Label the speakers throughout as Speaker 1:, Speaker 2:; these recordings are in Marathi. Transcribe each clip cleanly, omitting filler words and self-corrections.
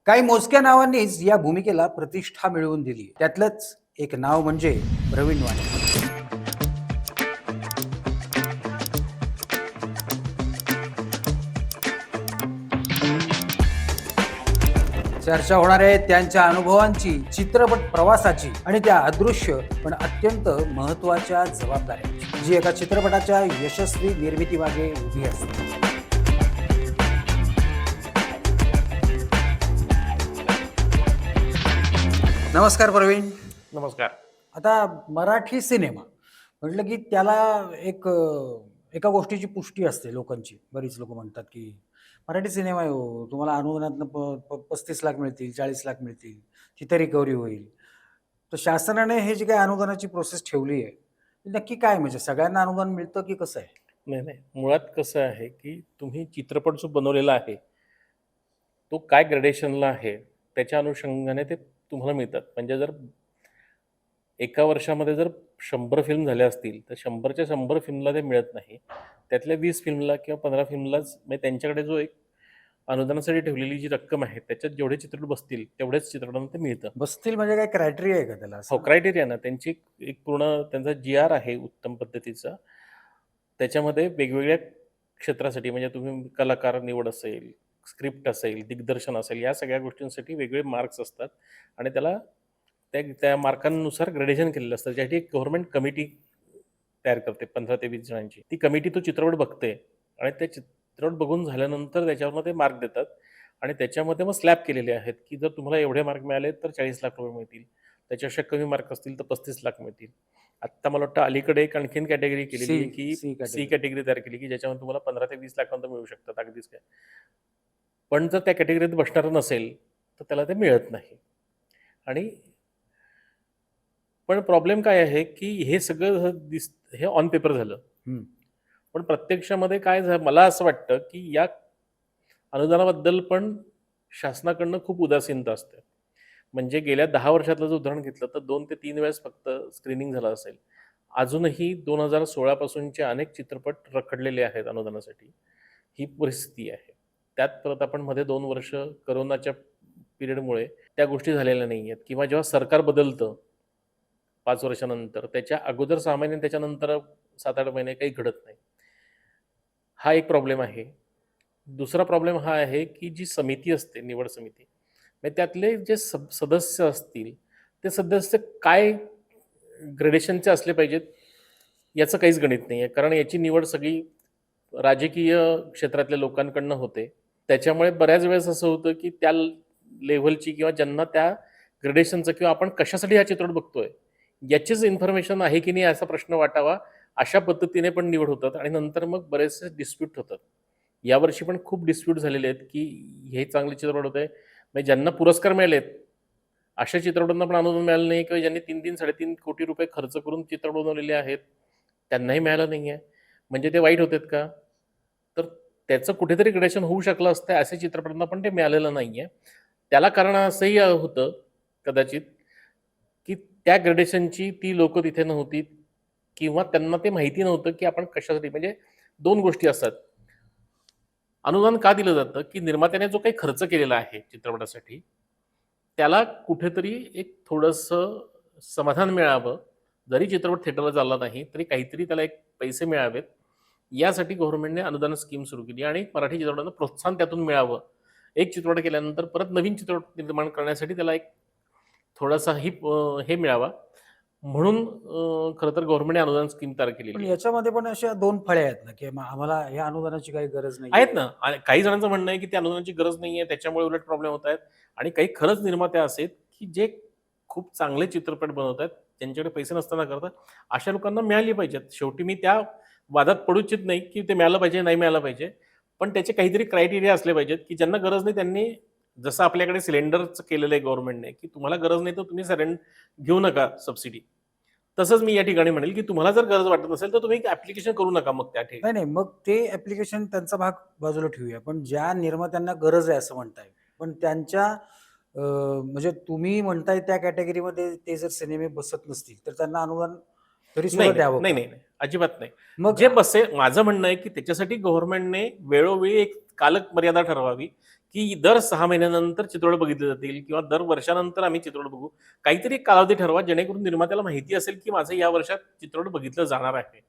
Speaker 1: काही मोजक्या नावांनीच या भूमिकेला प्रतिष्ठा मिळवून दिली. त्यातलंच एक नाव म्हणजे प्रवीण वाणी. चर्चा होणार आहे त्यांच्या अनुभवांची, चित्रपट प्रवासाची आणि त्या अदृश्य पण अत्यंत महत्त्वाच्या जबाबदाऱ्यांची, जी एका चित्रपटाच्या यशस्वी निर्मितीमागे उभी असते. नमस्कार प्रवीण.
Speaker 2: नमस्कार.
Speaker 1: आता मराठी सिनेमा म्हटलं की त्याला एक एका गोष्टीची पुष्टी असते लोकांची. बरीच लोक म्हणतात की मराठी सिनेमा आहे हो, तुम्हाला अनुदानातनं 35 लाख मिळतील, 40 लाख मिळतील, तिथे रिकव्हरी होईल. तर शासनाने हे जे काही अनुदानाची प्रोसेस ठेवली आहे, ती नक्की काय, म्हणजे सगळ्यांना अनुदान मिळतं की कसं आहे?
Speaker 2: नाही. मुळात कसं आहे, की तुम्ही चित्रपट जो बनवलेला आहे, तो काय ग्रेडेशनला आहे, त्याच्या अनुषंगाने ते तुम्हाला मिळतात. म्हणजे जर एका वर्षामध्ये जर 100 फिल्म झाल्या असतील, तर 100च्या 100 फिल्मला ते मिळत नाही. त्यातल्या 20 फिल्मला किंवा 15 फिल्मलाच म्हणजे त्यांच्याकडे जो एक अनुदानासाठी ठेवलेली जी रक्कम आहे, त्याच्यात जेवढे चित्रपट बसतील, तेवढ्याच चित्रपटांना ते मिळतं.
Speaker 1: बसतील म्हणजे काय क्रायटेरिया आहे का त्याला
Speaker 2: हो,
Speaker 1: असं?
Speaker 2: क्रायटेरिया ना त्यांची एक पूर्ण त्यांचा जी-आर आहे उत्तम पद्धतीचा. त्याच्यामध्ये वेगवेगळ्या क्षेत्रासाठी म्हणजे तुम्ही कलाकार निवड असेल, स्क्रिप्ट असेल, दिग्दर्शन असेल, या सगळ्या गोष्टींसाठी वेगळे मार्क्स असतात आणि त्याला त्या मार्कांनुसार ग्रेडेशन केलेलं असतं. ज्यासाठी एक गव्हर्नमेंट कमिटी तयार करते 15 ते 20 जणांची. ती कमिटी तो चित्रपट बघते आणि ते चित्रपट बघून झाल्यानंतर त्याच्यावरनं ते मार्क देतात आणि त्याच्यामध्ये मग स्लॅब केलेले आहेत, की जर तुम्हाला एवढे मार्क मिळाले तर 40 लाख रुपये मिळतील. त्याच्यापेक्षा कमी मार्क असतील तर 35 लाख मिळतील. आत्ता मला वाटतं अलीकडे एक आणखीन कॅटेगरी केलेली आहे, की
Speaker 1: सी
Speaker 2: सी
Speaker 1: कॅटेगरी.
Speaker 2: कॅटेगरी तयार केली, की ज्याच्यामध्ये तुम्हाला 15 ते 20 लाखांपर्यंत मिळू शकतात अगदीच काय. पण जर त्या कॅटेगरीत बसणारं नसेल, तर त्याला ते मिळत नाही. आणि पण प्रॉब्लेम काय आहे, की हे सगळं हे ऑन पेपर झालं. पण प्रत्यक्षामध्ये काय झालं, मला असं वाटतं, की या अनुदानाबद्दल पण शासनाकडनं खूप उदासीनता असते. म्हणजे गेल्या 10 वर्षातलं जर उदाहरण घेतलं, तर 2 ते 3 वेळेस फक्त स्क्रीनिंग झालं असेल. अजूनही 2016 पासूनचे अनेक चित्रपट रखडलेले आहेत अनुदानासाठी. ही परिस्थिती आहे. त्यात परत आपण मध्ये 2 वर्ष कोरोनाच्या पिरियडमुळे त्या गोष्टी झालेल्या नाही आहेत किंवा जेव्हा सरकार बदलतं 5 वर्षानंतर, त्याच्या अगोदर 6 महिने, त्याच्यानंतर 7-8 महिने काही घडत नाही. हा एक प्रॉब्लेम आहे. दुसरा प्रॉब्लेम हा आहे, की जी समिती असते, निवड समिती, म्हणजे त्यातले जे सदस्य असतील, ते सदस्य काय ग्रेडेशनचे असले पाहिजेत, याचं काहीच गणित नाही आहे. कारण याची निवड सगळी राजकीय क्षेत्रातल्या लोकांकडनं होते. त्याच्यामुळे बऱ्याच वेळेस असं होतं, की त्या लेव्हलची किंवा ज्यांना त्या ग्रेडेशनचं किंवा आपण कशासाठी हा चित्रपट बघतोय, याचीच इन्फॉर्मेशन आहे की नाही असा प्रश्न वाटावा, अशा पद्धतीने पण निवड होतात आणि नंतर मग बरेचसे डिस्प्यूट होतात. यावर्षी पण खूप डिस्प्यूट झालेले आहेत, की हे चांगले चित्रपट होते. म्हणजे ज्यांना पुरस्कार मिळालेत, अशा चित्रपटांना पण अनुदान मिळालं नाही किंवा ज्यांनी 3-3, ₹3.5 कोटी खर्च करून चित्रपट बनवलेले आहेत, त्यांनाही मिळालं नाही आहे. म्हणजे ते वाईट होतेत का? तर त्याचं कुठेतरी ग्रेडेशन होऊ शकलं असतं, अशा चित्रपटांना पण ते मिळालेलं नाही आहे. त्याला कारण असंही होतं कदाचित, की त्या ग्रेडेशनची ती लोकं तिथे नव्हती किंवा त्यांना ते माहिती नव्हतं, की आपण कशासाठी, म्हणजे 2 गोष्टी असतात. अनुदान का दिलं जातं, की निर्मात्याने जो काही खर्च केलेला आहे चित्रपटासाठी, त्याला कुठेतरी एक थोडंसं समाधान मिळावं. जरी चित्रपट थिएटरला चालला नाही, तरी काहीतरी त्याला एक पैसे मिळावेत. यासाठी गव्हर्नमेंटने अनुदान स्कीम सुरू केली आणि मराठी चित्रपटांना प्रोत्साहन त्यातून मिळावं. एक चित्रपट केल्यानंतर परत नवीन चित्रपट निर्माण करण्यासाठी त्याला एक थोडासा हे मिळावा. म्हणून खरं तर गव्हर्नमेंटने अनुदान स्कीम तयार
Speaker 1: पण
Speaker 2: केलेली आहे.
Speaker 1: याच्यामध्ये पण अशा दोन फळ्या आहेत ना, की आम्हाला या अनुदानाची काही गरज
Speaker 2: आहेत
Speaker 1: नाहीये.
Speaker 2: ना. आणि काही जणांचं म्हणणं आहे, की त्या अनुदानाची गरज नाहीये, त्याच्यामुळे उलट प्रॉब्लेम होत आहेत. आणि काही खरंच निर्माते असे आहेत, की जे खूप चांगले चित्रपट बनवत आहेत, त्यांच्याकडे पैसे नसताना करतात. अशा लोकांना मिळाली पाहिजेत. शेवटी मी त्या वादात पडू इच्छित नाही, की ते मिळालं पाहिजे, नाही मिळालं पाहिजे. पण त्याचे काहीतरी क्रायटेरिया असले पाहिजेत, की ज्यांना गरज नाही त्यांनी, जसं आपल्याकडे सिलेंडरचं केलेलं आहे गव्हर्नमेंटने, की तुम्हाला गरज नाही तर तुम्ही घेऊ नका सबसिडी. तसंच मी या ठिकाणी म्हणेल, की तुम्हाला जर गरज वाटत नसेल, तर तुम्ही ॲप्लिकेशन करू नका मग त्या ठिकाणी.
Speaker 1: नाही, नाही. मग ते ॲप्लिकेशन त्यांचा भाग बाजूला ठेवूया. पण ज्या निर्मात्यांना गरज आहे असं म्हणताय. पण त्यांच्या म्हणजे तुम्ही म्हणताय त्या कॅटेगरीमध्ये ते जर सिनेमे बसत नसतील, तर त्यांना अनुदान तरी
Speaker 2: नाही,
Speaker 1: सुद्धा
Speaker 2: नाही.
Speaker 1: द्यावं
Speaker 2: नाही,
Speaker 1: का?
Speaker 2: नाही, नाही. अजिबात नाही.
Speaker 1: मग
Speaker 2: जे बसेल, माझं म्हणणं आहे, की त्याच्यासाठी गव्हर्नमेंटने वेळोवेळी एक कालमर्यादा ठरवावी, की दर 6 महिन्यानंतर चित्रपट बघितले जातील किंवा दर वर्षानंतर आम्ही चित्रपट बघू. काहीतरी एक कालावधी ठरवा जेणेकरून निर्मात्याला माहिती असेल की माझं या वर्षात चित्रपट बघितलं जाणार आहे.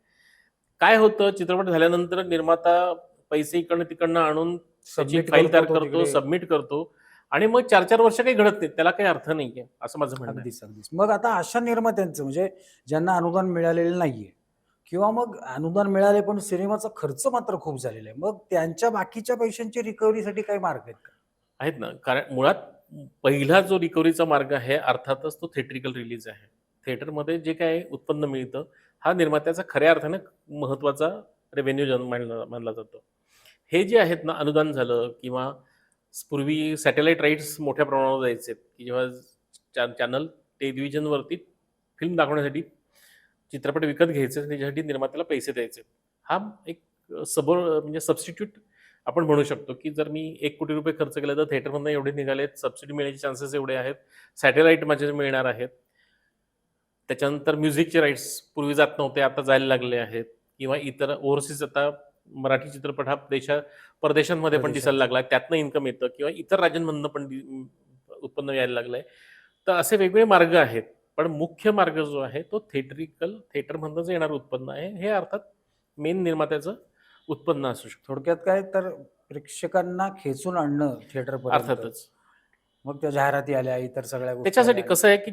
Speaker 2: काय होतं चित्रपट झाल्यानंतर निर्माता पैसे इकडनं-तिकडनं आणून त्याची
Speaker 1: सबमिट
Speaker 2: फाईल तयार
Speaker 1: करतो तो
Speaker 2: करतो,
Speaker 1: तिकडे.
Speaker 2: सबमिट करतो आणि मग 4-4 वर्ष काही घडत नाही. त्याला काही अर्थ नाहीये, असं माझं म्हणणं आहे.
Speaker 1: अगदीच, अगदीच. मग आता अशा निर्मात्यांचं म्हणजे ज्यांना अनुदान मिळालेलं नाहीये किंवा मग अनुदान मिळाले पण सिनेमाचा खर्च मात्र खूप झालेला आहे. मग त्यांच्या बाकीच्या पैशांची रिकव्हरीसाठी काही मार्ग आहेत का?
Speaker 2: आहेत ना, कारण मुळात पहिला जो रिकव्हरीचा मार्ग आहे अर्थातच तो थिएट्रिकल रिलीज आहे. थिएटरमध्ये जे काही उत्पन्न मिळतं, हा निर्मात्याचा खऱ्या अर्थानं महत्त्वाचा रेव्हेन्यू मानला जातो. हे जे आहेत ना, अनुदान झालं किंवा पूर्वी सॅटेलाईट राईट्स मोठ्या प्रमाणावर जायचे, की जेव्हा चॅनल टेलिव्हिजनवरती फिल्म दाखवण्यासाठी चित्रपट विकत घ्यायचे, त्याच्यासाठी निर्मात्याला पैसे द्यायचे. हा एक म्हणजे सबस्टिट्यूट आपण म्हणू शकतो, की जर मी ₹1,00,00,000 खर्च केला तर थिएटरमधनं एवढे निघालेत, सबसिडी मिळण्याचे चान्सेस एवढे आहेत, सॅटेलाईट माझे मिळणार आहेत. त्याच्यानंतर म्युझिकचे राईट्स पूर्वी जात नव्हते, आता जायला लागले आहेत किंवा इतर ओव्हरसीज आता मराठी चित्रपट हा परदेशांमध्ये पण दिसायला लागला आहे, त्यातनं इन्कम येतं किंवा इतर राज्यांमधनं पण उत्पन्न यायला लागलं आहे. तर असे वेगवेगळे मार्ग आहेत. पण मुख्य मार्ग जो आहे तो थिएटरमधनं जे येणारं उत्पन्न आहे, हे अर्थात मेन निर्मात्याचं उत्पन्न असू शकतं.
Speaker 1: थोडक्यात काय तर प्रेक्षकांना खेचून आणणं थिएटरपर्यंत.
Speaker 2: अर्थातच.
Speaker 1: मग त्या जाहिराती आल्या, इतर सगळ्या गोष्टी
Speaker 2: त्याच्यासाठी
Speaker 1: आल्या.
Speaker 2: कसं आहे, की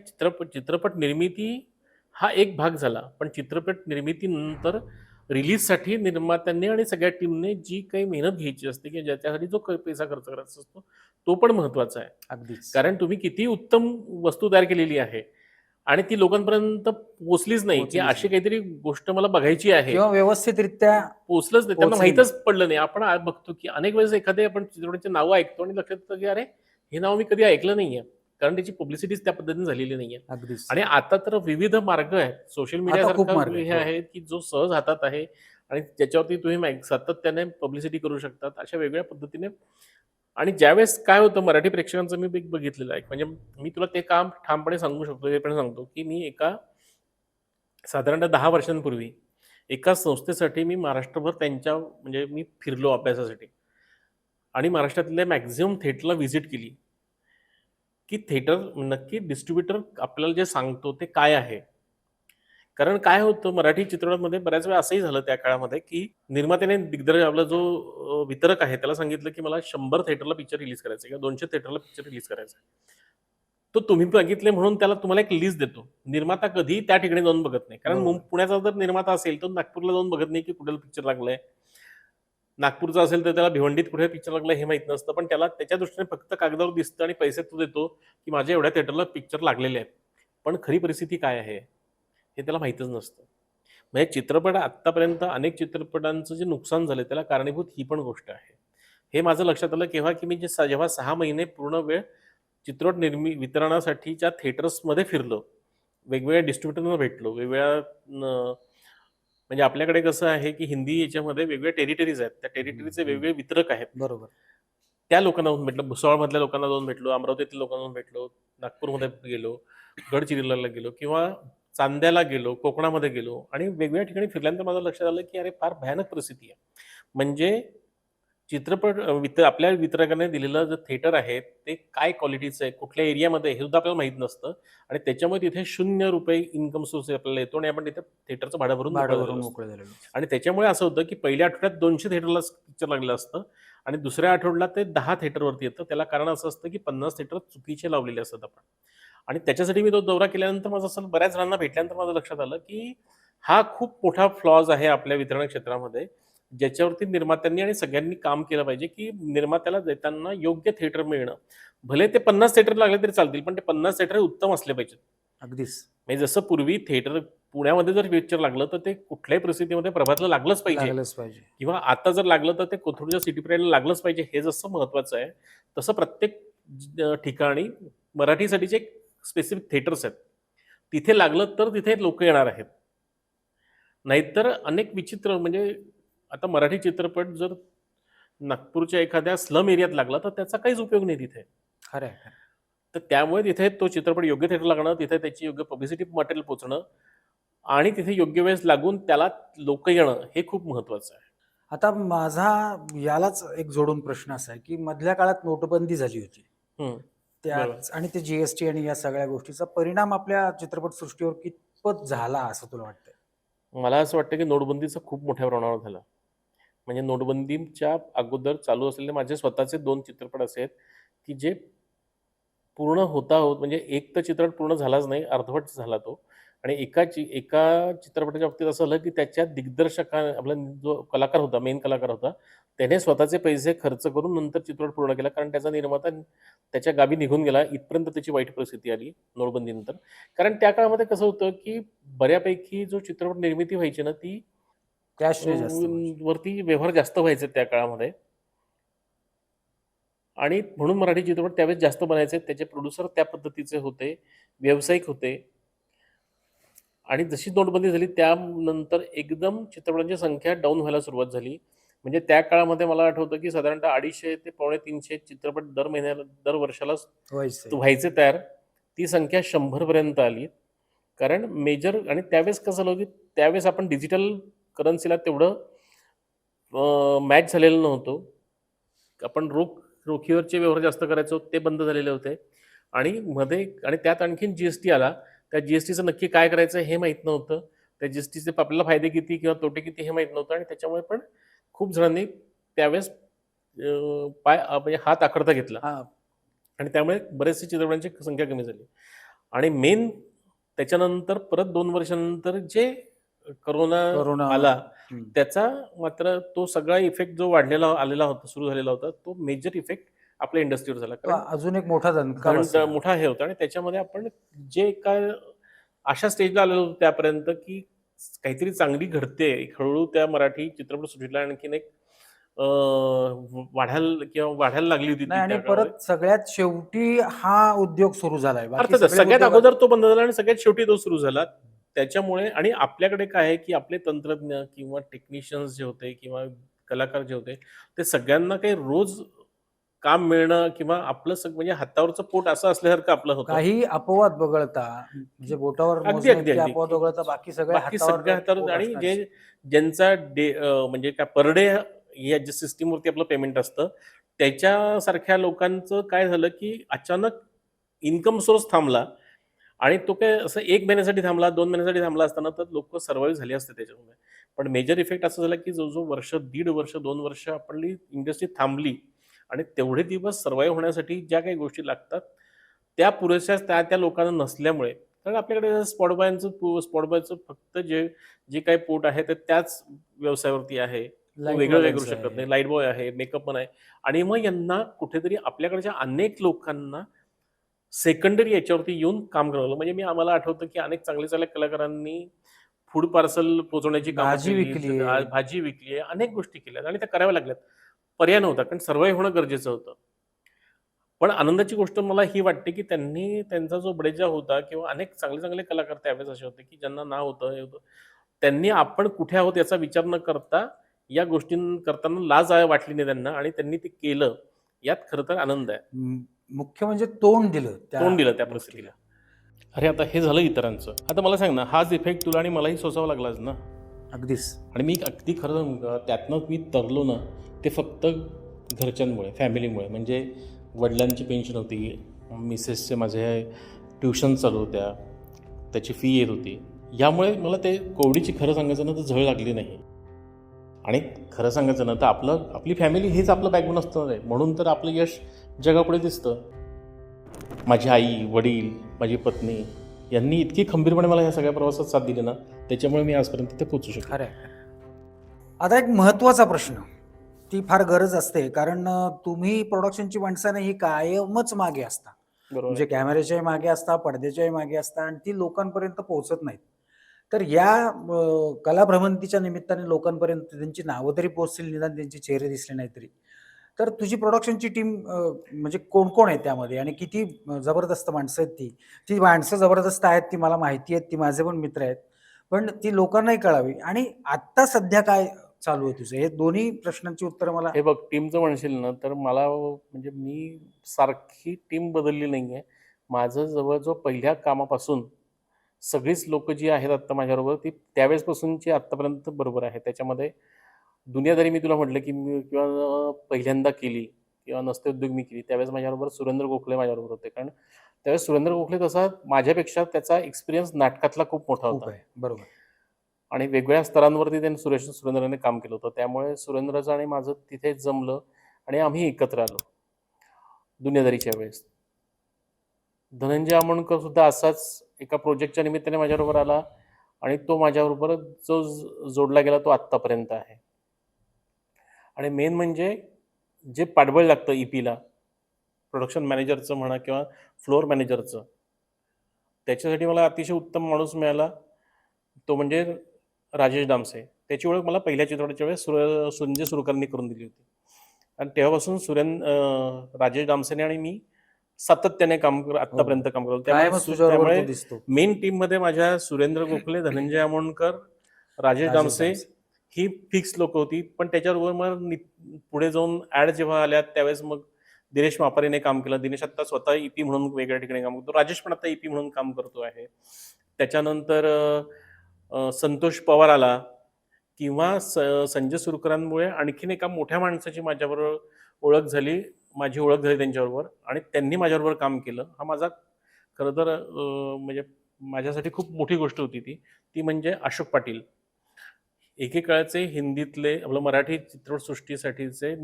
Speaker 2: चित्रपट निर्मिती हा एक भाग झाला. पण चित्रपट निर्मितीनंतर रिलीजसाठी निर्मात्यांनी आणि सगळ्या टीमने जी काही मेहनत घ्यायची असते, की ज्याच्यासाठी जो पैसा खर्च करायचा असतो, तो पण महत्त्वाचा आहे.
Speaker 1: अगदीच.
Speaker 2: कारण तुम्ही किती उत्तम वस्तू तयार केलेली आहे आणि ती लोकांपर्यंत पोहोचलीच नाही, की
Speaker 1: पोहोचलीच
Speaker 2: अशी
Speaker 1: नाही.
Speaker 2: काहीतरी गोष्ट मला बघायची आहे.
Speaker 1: किंवा व्यवस्थितरित्या
Speaker 2: पोहोचलंच नाही. त्यांना
Speaker 1: पोहोचली
Speaker 2: माहीतच पडलं नाही. आपण बघतो, की अनेक वेळेस एखादे आपण चित्रपटाची नावं ऐकतो आणि लक्षात येतं, की अरे, हे नाव मी कधी ऐकलं नाहीये. कारण त्याची पब्लिसिटीच त्या पद्धतीने झालेली नाहीये.
Speaker 1: अगदीच.
Speaker 2: आणि आता तर विविध मार्ग आहेत. सोशल
Speaker 1: आता खूप
Speaker 2: मीडियासारखा
Speaker 1: मार्ग आहेत.
Speaker 2: हे
Speaker 1: हो.
Speaker 2: आहे, की जो सहज हातात आहे आणि ज्याच्यावरती तुम्ही सातत्याने पब्लिसिटी करू शकतात. अशा वेगळ्या पद्धतीने आणि ज्यावेळेस काय होतं मराठी प्रेक्षकांचं मी एक बघितलेलं आहे. म्हणजे मी तुला ते काम ठामपणे सांगू शकतो, हे पण सांगतो, की मी साधारणतः 10 वर्षांपूर्वी एका संस्थेसाठी मी महाराष्ट्रभर म्हणजे मी फिरलो अभ्यासासाठी आणि महाराष्ट्रातल्या मॅक्झिमम थिएटरला व्हिजिट केली, की थिएटर नक्की डिस्ट्रिब्युटर आपल्याला जे सांगतो ते काय आहे. कारण काय होतं मराठी चित्रपटामध्ये बऱ्याच वेळा असंही झालं त्या काळामध्ये, की निर्मात्याने आपला जो वितरक आहे त्याला सांगितलं, की मला 100 थिएटरला पिक्चर रिलीज करायचा आहे किंवा 200 थिएटरला पिक्चर रिलीज करायचा आहे. तो तुम्ही बघितले म्हणून तुम्हाला एक लिस्ट देतो. निर्माता कधीही त्या ठिकाणी जाऊन बघत नाही. कारण
Speaker 1: बरोबर.
Speaker 2: पुण्याचा जर निर्माता असेल तर नागपूरला जाऊन बघत नाही, की कुठे पिक्चर लागलाय. नागपूरचा असेल तर त्याला भिवंडीत कुठे पिक्चर लागला हे माहीत नसतं. पण त्याला त्याच्या दृष्टीने फक्त कागदावर दिसतं आणि पैसे तो देतो, की माझ्या एवढ्या थिएटरला पिक्चर लागलेले आहेत. पण खरी परिस्थिती काय आहे? हे त्याला माहीतच नसतं. म्हणजे चित्रपट आत्तापर्यंत अनेक चित्रपटांचं जे नुकसान झालं त्याला कारणीभूत ही पण गोष्ट आहे. हे माझं लक्षात आलं केव्हा, की मी जेव्हा 6 महिने पूर्ण वेळ चित्रपट वितरणासाठीच्या थिएटर्समध्ये फिरलो. वेगवेगळ्या डिस्ट्रिब्युटरना भेटलो. म्हणजे आपल्याकडे कसं आहे, की हिंदी याच्यामध्ये वेगवेगळ्या टेरिटरीज आहेत. त्या टेरिटरीचे वेगवेगळे वितरक आहेत.
Speaker 1: बरोबर.
Speaker 2: त्या लोकांना जाऊन भेटलो. भुसावळमधल्या लोकांना जाऊन भेटलो, अमरावतीतल्या लोकांना जाऊन भेटलो, नागपूरमध्ये गेलो, गडचिरोलीला गेलो किंवा चांद्याला गेलो, कोकणामध्ये गेलो आणि वेगवेगळ्या ठिकाणी फिरल्यानंतर माझं लक्षात आलं, की अरे फार भयानक परिस्थिती आहे. म्हणजे चित्रपट आपल्या वितरकाने दिलेलं जे थिएटर आहे, ते काय क्वालिटीचं आहे, कुठल्या एरियामध्ये हे सुद्धा आपल्याला माहीत नसतं आणि त्याच्यामुळे तिथे ₹0 इन्कम सोर्स आपल्याला येतो आणि आपण तिथे थिएटरचं भाडं भरून मोकळं झालेलो असतो.
Speaker 1: मोकळे झालेलो.
Speaker 2: आणि त्याच्यामुळे असं होतं, की पहिल्या आठवड्यात 200 थिएटरला पिक्चर लागलं असतं आणि दुसऱ्या आठवड्याला ते 10 थिएटरवरती येतं. त्याला कारण असं असतं, की 50 थिएटर चुकीचे लावलेले असतात आपण. आणि त्याच्यासाठी मी तो दौरा केल्यानंतर माझं असं बऱ्याच जणांना भेटल्यानंतर माझं लक्षात आलं, की हा खूप मोठा फ्लॉज आहे आपल्या वितरण क्षेत्रामध्ये, ज्याच्यावरती निर्मात्यांनी आणि सगळ्यांनी काम केलं पाहिजे, की निर्मात्याला देताना योग्य थिएटर मिळणं. भले ते 50 थिएटर लागले तरी चालतील, पण ते 50 थिएटर उत्तम असले पाहिजेत.
Speaker 1: अगदीच.
Speaker 2: म्हणजे जसं पूर्वी थिएटर पुण्यामध्ये जर पिक्चर लागलं, तर ते कुठल्याही परिस्थितीमध्ये प्रभातला लागलंच पाहिजे
Speaker 1: लागलंच पाहिजे.
Speaker 2: किंवा आता जर लागलं तर ते कोथरूडच्या सिटी प्राईडला लागलंच पाहिजे. हे जसं महत्त्वाचं आहे, तसं प्रत्येक ठिकाणी मराठीसाठीचे एक स्पेसिफिक थिएटर्स आहेत. तिथे लागलं तर तिथे लोकं येणार आहेत. नाहीतर अनेक विचित्र म्हणजे आता मराठी चित्रपट जर नागपूरच्या एखाद्या स्लम एरियात लागला, तर त्याचा काहीच उपयोग नाही तिथे.
Speaker 1: खरं आहे, खरं आहे.
Speaker 2: तर त्यामुळे तिथे तो चित्रपट योग्य थिएटर लागणं, तिथे त्याची योग्य पब्लिसिटी मटेरियल पोहोचणं आणि तिथे योग्य वेळेस लागून त्याला लोकं येणं हे खूप महत्त्वाचं आहे.
Speaker 1: आता माझा यालाच एक जोडून प्रश्न असा आहे की मधल्या काळात नोटबंदी झाली होती.
Speaker 2: बरोबर.
Speaker 1: त्याच आणि ते जीएसटी आणि या सगळ्या गोष्टीचा परिणाम आपल्या चित्रपट सृष्टीवर कितपत झाला असं तुला वाटतंय?
Speaker 2: मला असं वाटतं की नोटबंदीचा खूप मोठ्या प्रमाणावर झाला. म्हणजे नोटबंदीच्या अगोदर चालू असलेले माझे स्वतःचे 2 चित्रपट असे आहेत, की जे पूर्ण होता होत म्हणजे एक तर चित्रपट पूर्ण झालाच नाही, अर्धवट झाला तो. आणि एका चित्रपटाच्या बाबतीत असं झालं, की त्याच्या आपला जो कलाकार होता, मेन कलाकार होता, त्याने स्वतःचे पैसे खर्च करून नंतर चित्रपट पूर्ण केला. कारण त्याचा निर्माता त्याच्या गावी निघून गेला. इथपर्यंत त्याची वाईट परिस्थिती आली नोटबंदीनंतर. कारण त्या काळामध्ये कसं होतं, की बऱ्यापैकी जो चित्रपट निर्मिती व्हायची ना, ती
Speaker 1: कॅश जास्त व्हायची.
Speaker 2: वरती व्यवहार जास्त व्हायचे त्या काळामध्ये. आणि म्हणून मराठी चित्रपट त्यावेळेस जास्त बनायचे. त्याचे प्रोड्युसर त्या पद्धतीचे होते, व्यावसायिक होते. आणि जशी नोटबंदी झाली त्यानंतर एकदम चित्रपटांची संख्या डाऊन व्हायला सुरुवात झाली. म्हणजे त्या काळामध्ये मला आठवतं, की साधारणतः 250 ते पावणे 300 चित्रपट दर वर्षाला
Speaker 1: व्हायचे.
Speaker 2: व्हायचे तयार. ती संख्या 100 पर्यंत आली. कारण मेजर आणि त्यावेळेस कसं झालं, की त्यावेळेस आपण डिजिटल करन्सीला तेवढं मॅच झालेलं नव्हतं. आपण रोखीवरचे व्यवहार जास्त करायचो ते बंद झालेले होते. आणि आणि त्यात आणखीन जीएसटी आला. त्या जीएसटीचं नक्की काय करायचं हे माहीत नव्हतं. त्या जीएसटीचे आपल्याला फायदे किती किंवा तोटे किती हे माहीत नव्हतं आणि त्याच्यामुळे पण खूप जणांनी त्यावेळेस म्हणजे हात आखडता घेतला.
Speaker 1: हां.
Speaker 2: आणि त्यामुळे बरेचसे चित्रपटांची संख्या कमी झाली. आणि मेन त्याच्यानंतर परत 2 वर्षानंतर जे कोरोना
Speaker 1: कोरोना.
Speaker 2: आला,
Speaker 1: हं.
Speaker 2: त्याचा मात्र तो सगळा इफेक्ट जो आलेला होता, सुरू झालेला होता, तो मेजर इफेक्ट आपल्या इंडस्ट्रीवर झाला.
Speaker 1: तो
Speaker 2: कारण
Speaker 1: अजून एक मोठा दणका बसला.
Speaker 2: मोठा हे होता आणि त्याच्यामध्ये आपण जे काय अशा स्टेजला आलेलो होतो त्यापर्यंत, की काहीतरी चांगली घडते. हळू त्या मराठी चित्रपटसृष्टीला आणखीन एक वाढायला लागली होती
Speaker 1: नाही
Speaker 2: ती
Speaker 1: आणि
Speaker 2: त्या काळामध्ये.
Speaker 1: परत सगळ्यात शेवटी हा उद्योग सुरू झालाय. बाकी
Speaker 2: अर्थातच
Speaker 1: सगळे
Speaker 2: सगळ्यात
Speaker 1: उद्योग
Speaker 2: अगोदर तो बंद झाला आणि सगळ्यात शेवटी तो सुरू झाला. त्याच्यामुळे आणि आपल्याकडे काय आहे, की आपले तंत्रज्ञ किंवा टेक्निशियन्स जे होते किंवा कलाकार जे होते, ते सगळ्यांना काही रोज काम मिळणं किंवा आपलं म्हणजे हातावरचं पोट असं असल्यासारखं आपलं होतं.
Speaker 1: काही अपवाद वगळता म्हणजे बोटावर
Speaker 2: अगदी,
Speaker 1: मोजण्या
Speaker 2: अगदी,
Speaker 1: इतके
Speaker 2: अगदी,
Speaker 1: अपवाद
Speaker 2: की
Speaker 1: वगळता बाकी सगळे
Speaker 2: बाकी सगळ्या
Speaker 1: हातावर
Speaker 2: हातावर
Speaker 1: पोट
Speaker 2: आणि
Speaker 1: असणारे.
Speaker 2: ज्यांचा म्हणजे काय पर डे या ज्या सिस्टमवरती आपलं पेमेंट असतं, त्याच्यासारख्या लोकांचं काय झालं, की अचानक इन्कम सोर्स थांबला आणि तो काय असं 1 महिन्यासाठी थांबला, 2 महिन्यासाठी थांबला असताना तर लोकं सर्व्हाईव्ह झाली असते त्याच्यामुळे. पण मेजर इफेक्ट असा झाला, की जो वर्ष, दीड वर्ष, 2 वर्ष आपली इंडस्ट्री थांबली आणि तेवढे दिवस सर्व्हाईव्ह होण्यासाठी ज्या काही गोष्टी लागतात, त्या पुरेशा त्या लोकांना नसल्यामुळे. कारण आपल्याकडे स्पॉट बॉयचं फक्त जे काही पोट आहे ते त्याच व्यवसायावरती आहे. तो वेगळं काही करू
Speaker 1: लाईटवाल्यांचं
Speaker 2: शकत
Speaker 1: आहे.
Speaker 2: नाही. लाईट बॉय आहे, मेकअप पण आहे आणि मग यांना कुठेतरी आपल्याकडच्या अनेक लोकांना सेकंडरी याच्यावरती येऊन काम करावं लागलं. म्हणजे आम्हाला आठवतं, की अनेक चांगल्या कलाकारांनी फूड पार्सल पोहोचवण्याची कामं
Speaker 1: भाजी
Speaker 2: केली,
Speaker 1: विकली आहे.
Speaker 2: भाजी विकली आहे, अनेक गोष्टी केल्यात आणि त्या कराव्या लागल्यात. पर्याय नव्हता कारण सर्व्हाईव्ह होणं गरजेचं होतं. पण आनंदाची गोष्ट मला ही वाटते, की त्यांनी त्यांचा जो बडेजा होता किंवा अनेक चांगले कलाकार त्यावेळेस असे होते, की ज्यांना नाव होतं, हे होतं. त्यांनी आपण कुठे आहोत याचा विचार न करता या गोष्टी करताना लाज वाटली नाही त्यांना आणि त्यांनी ते केलं. यात खरं तर आनंद आहे.
Speaker 1: मुख्य म्हणजे तोंड दिलं त्या
Speaker 2: तोंड दिलं त्या
Speaker 1: गोष्टीला.
Speaker 2: परिस्थितीला. अरे आता हे झालं इतरांचं. आता मला सांग ना, हाच इफेक्ट तुला आणि मलाही सोसावा लागलाच ना.
Speaker 1: अगदीच.
Speaker 2: आणि मी अगदी खरं सांगू का, त्यातनं मी तरलो ना, ते फक्त घरच्यांमुळे, फॅमिलीमुळे. म्हणजे वडिलांची पेन्शन होती, मिसेसचे माझे ट्युशन चालू होत्या, त्याची फी येत होती. यामुळे मला ते कोविडची खरं सांगायचं ना तर झळ लागली नाही. आणि खरं सांगायचं ना तर आपली फॅमिली हेच आपलं बॅकबोन असतं रे. म्हणून तर आपलं यश जगापुढे दिसतं. माझी आई, वडील, माझी पत्नी यांनी इतकी खंबीरपणे मला या सगळ्या प्रवासात साथ दिली ना, त्याच्यामुळे मी आजपर्यंत ते पोहोचू शकलो.
Speaker 1: खरं आहे. आता एक महत्त्वाचा प्रश्न, ती फार गरज असते कारण तुम्ही प्रोडक्शनची माणसं नाही, ही कायमच मागे असता.
Speaker 2: बरोबर
Speaker 1: म्हणजे
Speaker 2: आहे.
Speaker 1: कॅमेऱ्याच्याही मागे असता, पडद्याच्याही मागे असता आणि ती लोकांपर्यंत पोहोचत नाहीत. तर या कलाभ्रमंतीच्या निमित्ताने लोकांपर्यंत त्यांची नावं तरी पोहोचतील, निदान त्यांचे चेहरे दिसले नाही तरी. तर तुझी प्रोडक्शनची टीम म्हणजे कोण-कोण आहे त्यामध्ये आणि किती जबरदस्त माणसं आहेत ती? ती माणसं जबरदस्त आहेत, ती मला माहिती आहेत, ती माझे पण मित्र आहेत. पण ती लोकांनाही कळावी आणि आत्ता सध्या काय चालू आहे तुझं? हे दोन्ही प्रश्नांची उत्तरं मला.
Speaker 2: हे बघ, टीमचं म्हणशील ना, तर मला म्हणजे मी सारखी टीम बदलली नाहीये. माझं जवळ-जवळ पहिल्या कामापासून सगळीच लोकं जी आहेत आत्ता माझ्याबरोबर, ती त्यावेळेसपासूनची आत्तापर्यंत बरोबर आहे. त्याच्यामध्ये दुनियादारी मी तुला म्हटलं की मी किंवा पहिल्यांदा केली किंवा नसते उद्योग मी केली, त्यावेळेस माझ्याबरोबर सुरेंद्र गोखले माझ्याबरोबर होते. कारण त्यावेळेस सुरेंद्र गोखले तसा माझ्यापेक्षा त्याचा एक्सपिरियन्स नाटकातला खूप मोठा
Speaker 1: खूप
Speaker 2: होता
Speaker 1: आहे. बरोबर.
Speaker 2: आणि वेगवेगळ्या स्तरांवरती त्यांनी सुरेंद्रने काम केलं होतं. त्यामुळे सुरेंद्रचं आणि माझं तिथे जमलं आणि आम्ही एकत्र आलो दुनियादारीच्या वेळेस. धनंजय आमोणकर सुद्धा असाच एका प्रोजेक्टच्या निमित्ताने माझ्याबरोबर आला आणि तो माझ्याबरोबर जो जोडला गेला तो आत्तापर्यंत आहे. आणि मेन म्हणजे जे पाठबळ लागतं ईपीला, प्रोडक्शन मॅनेजरचं म्हणा किंवा फ्लोअर मॅनेजरचं, त्याच्यासाठी मला अतिशय उत्तम माणूस मिळाला, तो म्हणजे राजेश डामसे. त्याची ओळख मला पहिल्या चित्रपटाच्या वेळेस संजय सुरकरांनी करून दिली होती. आणि तेव्हापासून राजेश डामसेने आणि मी सातत्याने
Speaker 1: हो,
Speaker 2: आत्तापर्यंत काम करतो.
Speaker 1: कायमच तुझ्याबरोबर तो दिसतो.
Speaker 2: मेन टीममध्ये माझ्या सुरेंद्र गोखले, धनंजय आमोणकर, राजेश
Speaker 1: राजेश
Speaker 2: डामसे
Speaker 1: डामसे.
Speaker 2: ही फिक्स लोकं होती. पण त्याच्याबरोबर मग पुढे जाऊन ॲड जेव्हा आल्या त्यावेळेस मग दिनेश मापारीने काम केलं. दिनेश आत्ता स्वतः ईपी म्हणून वेगळ्या ठिकाणी काम करतो. राजेश पण आता ईपी म्हणून काम करतो आहे. त्याच्यानंतर संतोष पवार आला किंवा संजय सुरकरांमुळे आणखीन एका मोठ्या माणसाची माझ्याबरोबर ओळख झाली. माझी ओळख झाली त्यांच्याबरोबर आणि त्यांनी माझ्याबरोबर काम केलं. हा माझा खरं तर म्हणजे माझ्यासाठी खूप मोठी गोष्ट होती ती. ती म्हणजे अशोक पाटील. एकेकाळचे हिंदीतले आपलं मराठी चित्रपटसृष्टीसाठीचे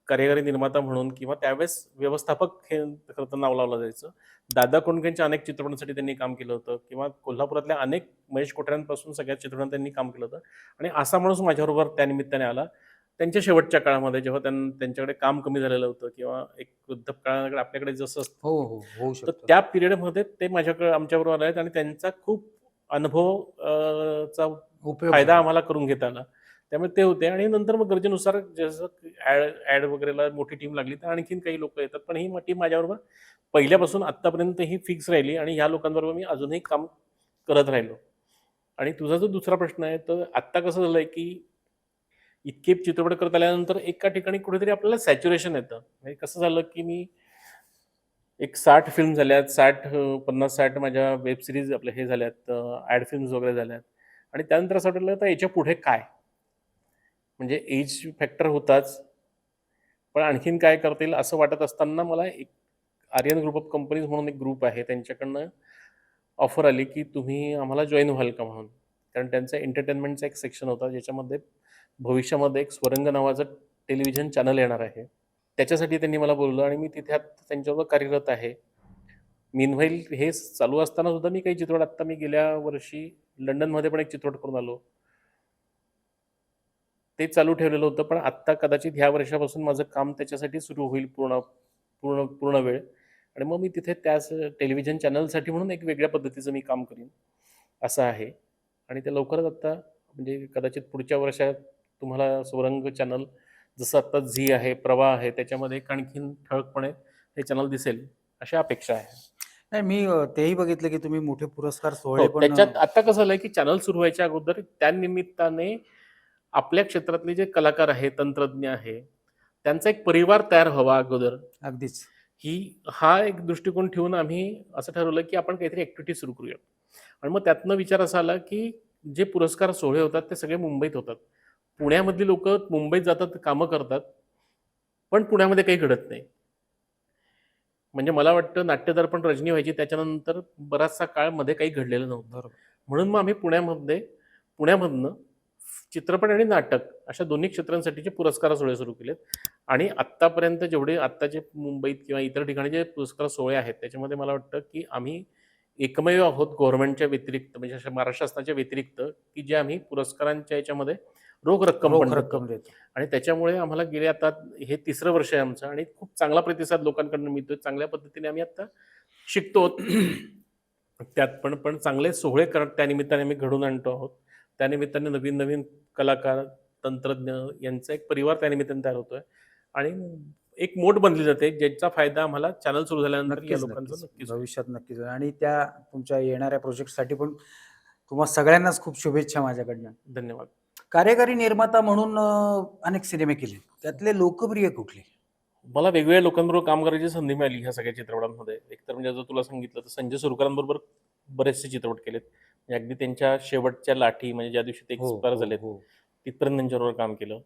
Speaker 2: कार्यकारी निर्माता म्हणून किंवा त्यावेळेस व्यवस्थापक हे खरं तर नाव लावलं जायचं. दादा कोंडकेंच्या अनेक चित्रपटांसाठी त्यांनी काम केलं होतं किंवा कोल्हापुरातल्या अनेक महेश कोठाऱ्यांपासून सगळ्या चित्रपटांत त्यांनी काम केलं होतं आणि असा माणूस माझ्याबरोबर त्यानिमित्ताने आला. त्यांच्या शेवटच्या काळामध्ये जेव्हा त्यांच्याकडे काम कमी झालेलं होतं किंवा एक वृद्धपकाळाकडे आपल्याकडे जसं असतं,
Speaker 1: हो, हो. होऊ
Speaker 2: तर
Speaker 1: शकतं.
Speaker 2: त्या पिरियडमध्ये ते आमच्याबरोबर आले आहेत आणि त्यांचा खूप अनुभव चा
Speaker 1: उपयोग
Speaker 2: फायदा
Speaker 1: झाला.
Speaker 2: आम्हाला करून घेता आला. त्यामुळे ते होते आणि नंतर मग गरजेनुसार जसं ॲड वगैरेला मोठी टीम लागली तर आणखीन काही लोकं येतात. पण ही टीम माझ्याबरोबर पहिल्यापासून आत्तापर्यंत ही फिक्स राहिली आणि ह्या लोकांबरोबर मी अजूनही काम करत राहिलो. आणि तुझा जो दुसरा प्रश्न आहे, तर आत्ता कसं झालंय, की इतके चित्रपट करत आल्यानंतर एका ठिकाणी कुठेतरी आपल्याला सॅच्युरेशन येतं. म्हणजे कसं झालं, की मी एक 60 फिल्म झाल्यात, 50-60 माझ्या वेब सीरीज आपल्या हे झाल्यात, ॲड फिल्म्स वगैरे झाल्यात आणि त्यानंतर असं वाटलं, तर याच्या पुढे काय? म्हणजे एज फॅक्टर होताच. पण आणखीन काय करता येईल असं वाटत असताना मला एक आर्यन ग्रुप ऑफ कंपनीज म्हणून एक ग्रुप आहे, त्यांच्याकडनं ऑफर आली, की तुम्ही आम्हाला जॉइन व्हाल का म्हणून. कारण त्यांचा एंटरटेनमेंटचा एक सेक्शन होता, ज्याच्यामध्ये भविष्यामध्ये एक स्वरंग नावाचं टेलिव्हिजन चॅनल येणार आहे. त्याच्यासाठी त्यांनी मला बोलवलं आणि मी तिथे आता त्यांच्याबरोबर कार्यरत आहे. मीनव्हाईल हे चालू असताना सुद्धा मी काही चित्रपट आत्ता मी गेल्या वर्षी लंडनमध्ये पण एक चित्रपट करून आलो. ते चालू ठेवलेलं होतं, पण आत्ता कदाचित ह्या वर्षापासून माझं काम त्याच्यासाठी सुरू होईल पूर्ण पूर्ण पूर्ण वेळ आणि मग मी तिथे त्याच टेलिव्हिजन चॅनलसाठी म्हणून एक वेगळ्या पद्धतीचं मी काम करीन, असं आहे. आणि ते लवकरच आत्ता म्हणजे कदाचित पुढच्या वर्षात तुम्हाला स्वरंग चॅनल जसं आत्ता झी आहे, प्रवाह आहे, त्याच्यामध्ये एक आणखीन ठळकपणे हे चॅनल दिसेल, अशी अपेक्षा आहे.
Speaker 1: नाही मी तेही बघितलं की तुम्ही मोठे पुरस्कार
Speaker 2: हो,
Speaker 1: सोहळे पण
Speaker 2: त्याच्यात आता कसं झालंय, की चॅनल सुरू व्हायच्या अगोदर त्यानिमित्ताने आपल्या क्षेत्रातले जे कलाकार आहेत, तंत्रज्ञ आहे, त्यांचा एक परिवार तयार व्हावा अगोदर,
Speaker 1: अगदीच.
Speaker 2: हा एक दृष्टिकोन ठेवून आम्ही असं ठरवलं, की आपण काहीतरी ॲक्टिव्हिटी सुरू करूया. आणि मग त्यातनं विचार असा आला, की जे पुरस्कार सोहळे होतात ते सगळे मुंबईत होतात. पुण्यामधली लोकं मुंबईत जातात, कामं करतात, पण पुण्यामध्ये काही घडत नाही. म्हणजे मला वाटतं नाट्यदर्पण रजनी व्हायची त्याच्यानंतर बराचसा काळ मध्ये काही घडलेलं नव्हतं.
Speaker 1: बरोबर.
Speaker 2: म्हणून मग आम्ही पुण्यामधनं चित्रपट आणि नाटक अशा दोन्ही क्षेत्रांसाठीचे पुरस्कार सोहळे सुरू केलेत आणि आत्तापर्यंत जेवढे आत्ताचे मुंबईत किंवा इतर ठिकाणी जे पुरस्कार सोहळे आहेत त्याच्यामध्ये मला वाटतं की आम्ही एकमेव आहोत गव्हर्नमेंटच्या व्यतिरिक्त म्हणजे अशा महाराष्ट्र शासनाच्या व्यतिरिक्त की जे आम्ही पुरस्कारांच्या याच्यामध्ये रोख रक्कम
Speaker 1: रोख
Speaker 2: पण देतो
Speaker 1: रक्कम देतो.
Speaker 2: आणि त्याच्यामुळे आम्हाला गेले आता हे तिसरं वर्ष आहे आमचं आणि खूप चांगला प्रतिसाद लोकांकडून मिळतोय. चांगल्या पद्धतीने आम्ही आता शिकतो. त्यात पण चांगले सोहळे त्यानिमित्ताने आम्ही घडवून आणतो आहोत. त्यानिमित्ताने नवीन-नवीन कलाकार, तंत्रज्ञ यांचा एक परिवार त्यानिमित्ताने तयार होतोय आणि एक मोठ बनली जाते, ज्याचा फायदा आम्हाला चॅनल सुरू झाल्यानंतर या
Speaker 1: नक्कीच,
Speaker 2: लोकांचा
Speaker 1: नक्कीच.
Speaker 2: नक्कीच होईल.
Speaker 1: भविष्यात नक्कीच होईल आणि त्या तुमच्या येणाऱ्या प्रोजेक्टसाठी पण तुम्हा सगळ्यांनाच खूप शुभेच्छा माझ्याकडनं.
Speaker 2: धन्यवाद.
Speaker 1: कार्यकारी निर्माता म्हणून अनेक सिनेमे केले. त्यातले लोकप्रिय कुठले?
Speaker 2: मला वेगवेगळ्या लोकांबरोबर काम करायची संधी मिळाली ह्या सगळ्या चित्रपटांमध्ये. एकतर म्हणजे जर तुला सांगितलं तर संजय सुरकरांबरोबर बरेचसे चित्रपट केलेत. म्हणजे अगदी त्यांच्या शेवटच्या लाठी म्हणजे ज्या दिवशी ते
Speaker 1: हो,
Speaker 2: एक्सपायर
Speaker 1: हो,
Speaker 2: झालेत,
Speaker 1: हो.
Speaker 2: तिथपर्यंत त्यांच्याबरोबर काम केलं.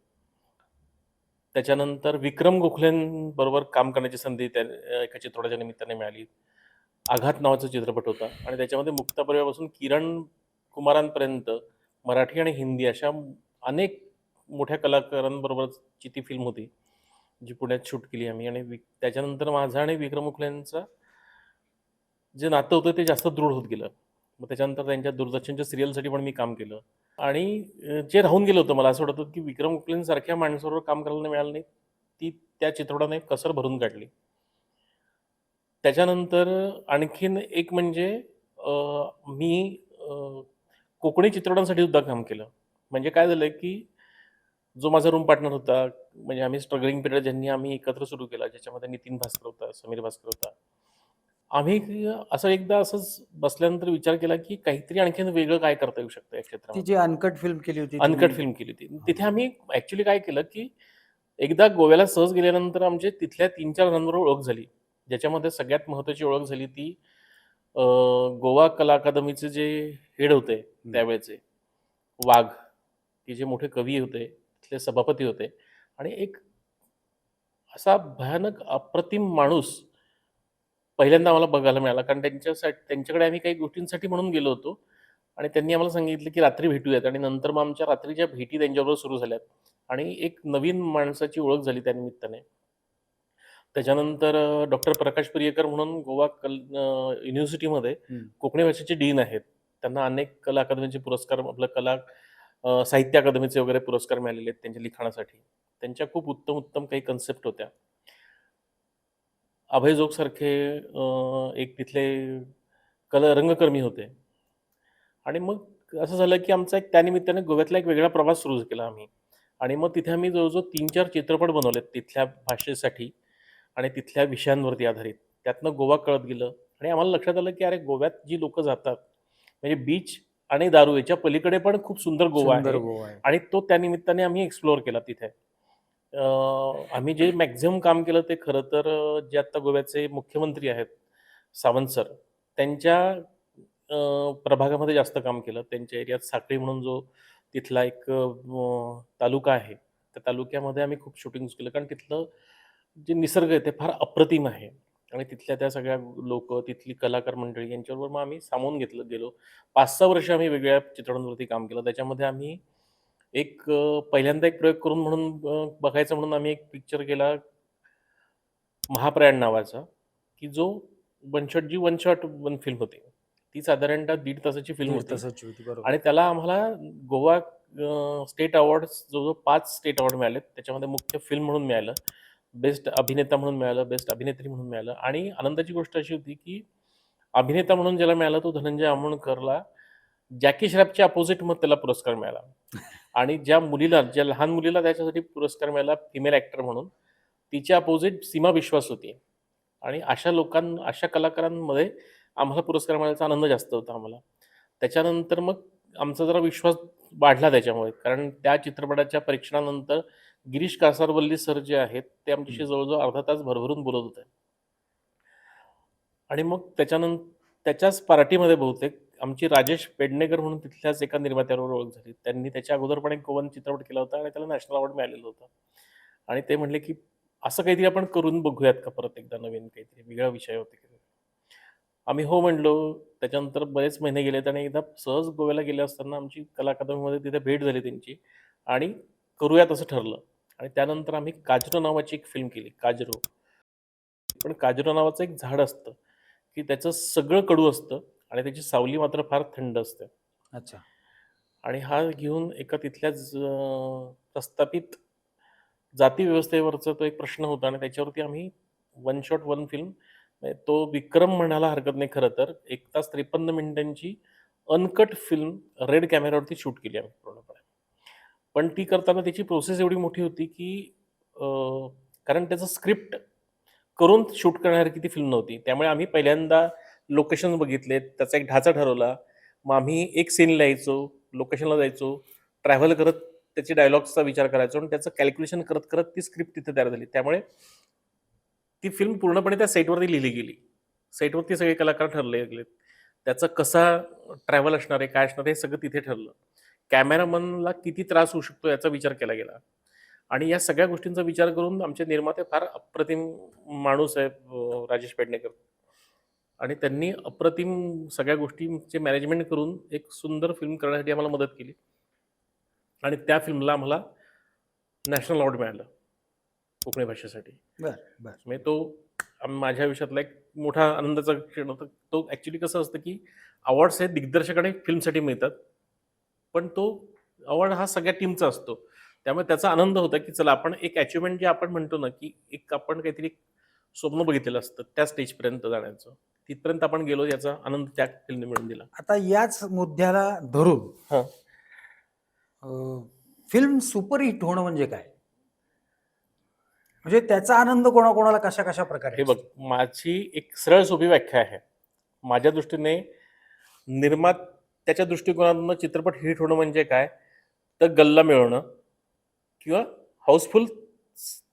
Speaker 2: त्याच्यानंतर विक्रम गोखलेंबरोबर काम करण्याची संधी एका चित्रपटाच्या निमित्ताने मिळाली. आघात नावाचा चित्रपट होता आणि त्याच्यामध्ये मुक्तापर्वापासून किरण कुमारांपर्यंत मराठी आणि हिंदी अशा अनेक मोठ्या कलाकारांबरोबरची ती फिल्म होती, जी पुण्यात शूट केली आम्ही. आणि त्याच्यानंतर माझं आणि विक्रम गोखलेंचं जे नातं होतं ते जास्त दृढ होत गेलं. मग त्याच्यानंतर त्यांच्या दूरदर्शनच्या सिरियलसाठी पण मी काम केलं. आणि जे राहून गेलं होतं, मला असं वाटत होतं की विक्रम गोखलेंसारख्या माणसाबरोबर काम करायला मिळालं नाही, ती त्या चित्रपटाने कसर भरून काढली. त्याच्यानंतर आणखीन एक म्हणजे मी कोकणी चित्रपटांसाठी सुद्धा काम केलं. म्हणजे काय झालं की जो माझा रूम पार्टनर होता, म्हणजे आम्ही स्ट्रगलिंग पिरियड ज्यांनी आम्ही एकत्र सुरू केला, ज्याच्यामध्ये नितीन भास्कर होता, समीर भास्कर होता. आम्ही असं एकदा असंच बसल्यानंतर विचार केला की काहीतरी आणखीन वेगळं काय करता येऊ शकतं या
Speaker 1: ती
Speaker 2: क्षेत्रामध्ये.
Speaker 1: जी अनकट फिल्म केली होती
Speaker 2: अनकट
Speaker 1: तुम्ही.
Speaker 2: फिल्म केली होती.
Speaker 1: हां.
Speaker 2: तिथे आम्ही ॲक्चुअली काय केलं की एकदा गोव्याला सहज गेल्यानंतर आमची तिथल्या 3-4 जणांबरोबर ओळख झाली. ज्याच्यामध्ये सगळ्यात महत्त्वाची ओळख झाली ती गोवा कला अकादमीचे जे हेड होते त्यावेळेचे, वाघ, ते जे मोठे कवी होते, तिथले सभापती होते. आणि एक असा भयानक अप्रतिम माणूस पहिल्यांदा आम्हाला बघायला मिळाला. कारण त्यांच्याकडे आम्ही काही गोष्टींसाठी म्हणून गेलो होतो आणि त्यांनी आम्हाला सांगितलं की रात्री भेटूयात. आणि नंतर मग आमच्या रात्रीच्या भेटी त्यांच्याबरोबर सुरू झाल्यात आणि एक नवीन माणसाची ओळख झाली त्या निमित्ताने. त्याच्यानंतर डॉक्टर प्रकाश प्रियकर म्हणून गोवा युनिव्हर्सिटीमध्ये कोकणी भाषेचे डीन आहेत. त्यांना अनेक कला अकादमीचे पुरस्कार, साहित्य अकादमीचे वगैरे पुरस्कार मिळालेले आहेत त्यांच्या लिखाणासाठी. त्यांच्या खूप उत्तम काही कन्सेप्ट होत्या. अभय जोगसारखे एक तिथले रंगकर्मी होते. आणि मग असं झालं की आमचा एक त्यानिमित्ताने गोव्यातला एक वेगळा प्रवास सुरू केला आम्ही. आणि मग तिथे आम्ही जवळ-जवळ 3-4 चित्रपट बनवलेत तिथल्या भाषेसाठी आणि तिथल्या विषयांवरती आधारित. त्यातनं गोवा कळत गेलं आणि आम्हाला लक्षात आलं की अरे गोव्यात जी लोकं जातात, म्हणजे बीच आणि दारू याच्या पलीकडे पण खूप सुंदर गोवा
Speaker 1: सुंदर
Speaker 2: आहे.
Speaker 1: गोवा आहे.
Speaker 2: आणि तो त्यानिमित्ताने आम्ही एक्सप्लोअर केला तिथे. आम्ही जे मॅक्झिमम काम केलं ते खरं तर जे आत्ता गोव्याचे मुख्यमंत्री आहेत, सावंत सर, त्यांच्या प्रभागामध्ये जास्त काम केलं. त्यांच्या एरियात साक्री म्हणून जो तिथला एक तालुका आहे, त्या तालुक्यामध्ये आम्ही खूप शूटिंग्स केलं. कारण तिथलं जे निसर्ग आहे ते फार अप्रतिम आहे. आणि तिथल्या त्या सगळ्या लोकं, तिथली कलाकार मंडळी यांच्याबरोबर मग आम्ही सामावून गेलो. 5-6 वर्ष आम्ही वेगळ्या चित्रपटांवरती काम केलं. त्याच्यामध्ये आम्ही पहिल्यांदा एक प्रयोग करून म्हणून बघायचा म्हणून आम्ही एक पिक्चर केला, महाप्रयाण नावाचा, की जो वन शॉट वन फिल्म होती. ती साधारणतः 1.5 तासाची फिल्म
Speaker 1: 1.5
Speaker 2: होती.
Speaker 1: तासाची होती. बरोबर.
Speaker 2: आणि त्याला आम्हाला गोवा स्टेट अवॉर्ड्स जवळ-जवळ 5 स्टेट अवॉर्ड मिळालेत. त्याच्यामध्ये मुख्य फिल्म म्हणून मिळालं, बेस्ट अभिनेता म्हणून मिळालं, बेस्ट अभिनेत्री म्हणून मिळालं. आणि आनंदाची गोष्ट अशी होती की अभिनेता म्हणून ज्याला मिळाला तो धनंजय आमोणकरला जॅकी श्रॉफच्या अपोझिट मग त्याला पुरस्कार मिळाला. आणि ज्या लहान मुलीला त्याच्यासाठी पुरस्कार मिळाला फिमेल ॲक्टर म्हणून, तिच्या अपोझिट सीमा विश्वास होती. आणि अशा कलाकारांमध्ये आम्हाला पुरस्कार मिळाल्याचा आनंद जास्त होता आम्हाला. त्याच्यानंतर मग आमचा जरा विश्वास वाढला त्याच्यामुळे. कारण त्या चित्रपटाच्या परीक्षणानंतर गिरीश कासारवल्ली सर जे आहेत, ते आमच्याशी जवळ-जवळ अर्धा तास भरभरून बोलत होते. आणि मग त्याच्याच पार्टीमध्ये बहुतेक आमची राजेश पेडणेकर म्हणून तिथल्याच एका निर्मात्याबरोबर ओळख झाली. त्यांनी त्याच्या अगोदर पण एक गोवन चित्रपट केला होता आणि त्याला नॅशनल अवॉर्ड मिळालेलं होतं. आणि ते म्हटले की असं काहीतरी आपण करून बघूयात का परत एकदा नवीन काहीतरी वेगळा विषय होते. आम्ही हो म्हणलो. त्याच्यानंतर बरेच महिने गेलेत आणि एकदा सहज गोव्याला गेले असताना आमची कला अकादमीमध्ये तिथे भेट झाली त्यांची आणि करूयात असं ठरलं. आणि त्यानंतर आम्ही काजरो नावाची एक फिल्म केली, काजरो. पण काजरो नावाचं एक झाड असतं, की त्याचं सगळं कडू असतं आणि त्याची सावली मात्र फार थंड असते.
Speaker 1: अच्छा.
Speaker 2: आणि हा घेऊन एका तिथल्याच प्रस्थापित जाती व्यवस्थेवरचा तो एक प्रश्न होता आणि त्याच्यावरती आम्ही वन शॉट वन फिल्म, म्हणजे तो विक्रम म्हणायला हरकत नाही खरं तर. 1 तास 53 मिनिटांची अनकट फिल्म रेड कॅमेऱ्यावरती शूट केली आम्ही पूर्णपणे. पण ती करताना त्याची प्रोसेस एवढी मोठी होती, की कारण त्याचं स्क्रिप्ट करून शूट करण्यासारखी ती फिल्म नव्हती. त्यामुळे आम्ही पहिल्यांदा लोकेशन्स बघितलेत, त्याचा एक ढाचा ठरवला. मग आम्ही एक सीन लिहायचो, लोकेशनला जायचो, ट्रॅव्हल करत त्याचे डायलॉग्सचा विचार करायचो आणि त्याचं कॅल्क्युलेशन करत ती स्क्रिप्ट तिथे तयार झाली. त्यामुळे ती फिल्म पूर्णपणे त्या सेटवरती लिहिली गेली. सेटवरती सगळे कलाकार ठरले गेलेत. त्याचा कसा ट्रॅव्हल असणार आहे, काय असणार आहे, हे सगळं तिथे ठरलं. कॅमेरामनला किती त्रास होऊ शकतो याचा विचार केला गेला. आणि या सगळ्या गोष्टींचा विचार करून आमचे निर्माते फार अप्रतिम माणूस आहे राजेश पेडणेकर. आणि त्यांनी अप्रतिम सगळ्या गोष्टींचे मॅनेजमेंट करून एक सुंदर फिल्म करण्यासाठी आम्हाला मदत केली. आणि त्या फिल्मला आम्हाला नॅशनल अवॉर्ड मिळालं कोकणी भाषेसाठी. म्हणजे तो माझ्या आयुष्यातला एक मोठा आनंदाचा क्षण होता. तो ॲक्च्युली कसं असतं की अवॉर्ड्स हे दिग्दर्शक आणि फिल्मसाठी मिळतात, पण तो अवॉर्ड हा सगळ्या टीमचा असतो. त्यामुळे त्याचा आनंद होता की चला आपण एक अचिव्हमेंट जे आपण म्हणतो ना की एक आपण काहीतरी स्वप्न बघितलेलं असतं त्या स्टेजपर्यंत जाण्याचं, तिथपर्यंत आपण गेलो, याचा आनंद त्या फिल्मने मिळून दिला.
Speaker 1: आता याच मुद्द्याला धरून फिल्म सुपरहिट होणं म्हणजे काय? म्हणजे त्याचा आनंद कोणाकोणाला कशा कशा प्रकारे
Speaker 2: हे बघ, माझी एक सरळ सोपी व्याख्या आहे. माझ्या दृष्टीने निर्मात्याच्या दृष्टिकोनातून चित्रपट हिट होणं म्हणजे काय, तर गल्ला मिळवणं किंवा हाऊसफुल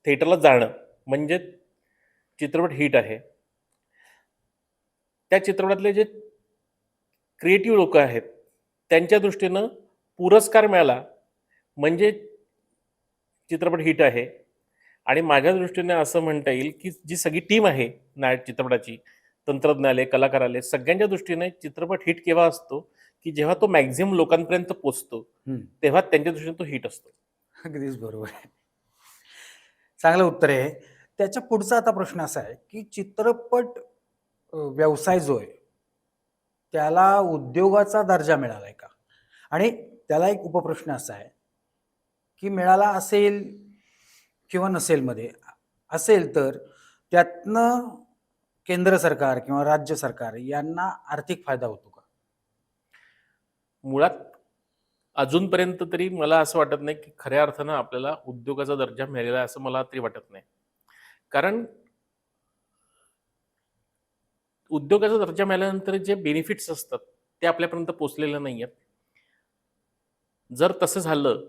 Speaker 2: थिएटरला जाणं म्हणजे चित्रपट हिट आहे. त्या चित्रपटातले जे क्रिएटिव्ह लोक आहेत त्यांच्या दृष्टीनं पुरस्कार मिळाला म्हणजे चित्रपट हिट आहे. आणि माझ्या दृष्टीने असं म्हणता येईल की जी सगळी टीम आहे चित्रपटाची, तंत्रज्ञाले, कलाकार आले, सगळ्यांच्या दृष्टीने चित्रपट हिट केव्हा असतो की जेव्हा तो मॅक्झिमम लोकांपर्यंत पोचतो, तेव्हा त्यांच्या दृष्टीने तो हिट असतो.
Speaker 1: अगदीच बरोबर आहे. चांगलं उत्तर आहे. त्याच्या पुढचा आता प्रश्न असा आहे की चित्रपट व्यवसाय जो आहे त्याला उद्योगाचा दर्जा मिळालाय का? आणि त्याला एक उपप्रश्न असा आहे की मिळाला असेल किंवा नसेल मध्ये असेल तर त्यातनं केंद्र सरकार किंवा राज्य सरकार यांना आर्थिक फायदा होतो का?
Speaker 2: मुळात अजूनपर्यंत तरी मला असं वाटत नाही की खऱ्या अर्थानं आपल्याला उद्योगाचा दर्जा मिळालेला आहे असं मला तरी वाटत नाही. कारण उद्योगाचा दर्जा मिळाल्यानंतर जे बेनिफिट्स असतात ते आपल्यापर्यंत पोचलेले नाही आहेत. जर तसं झालं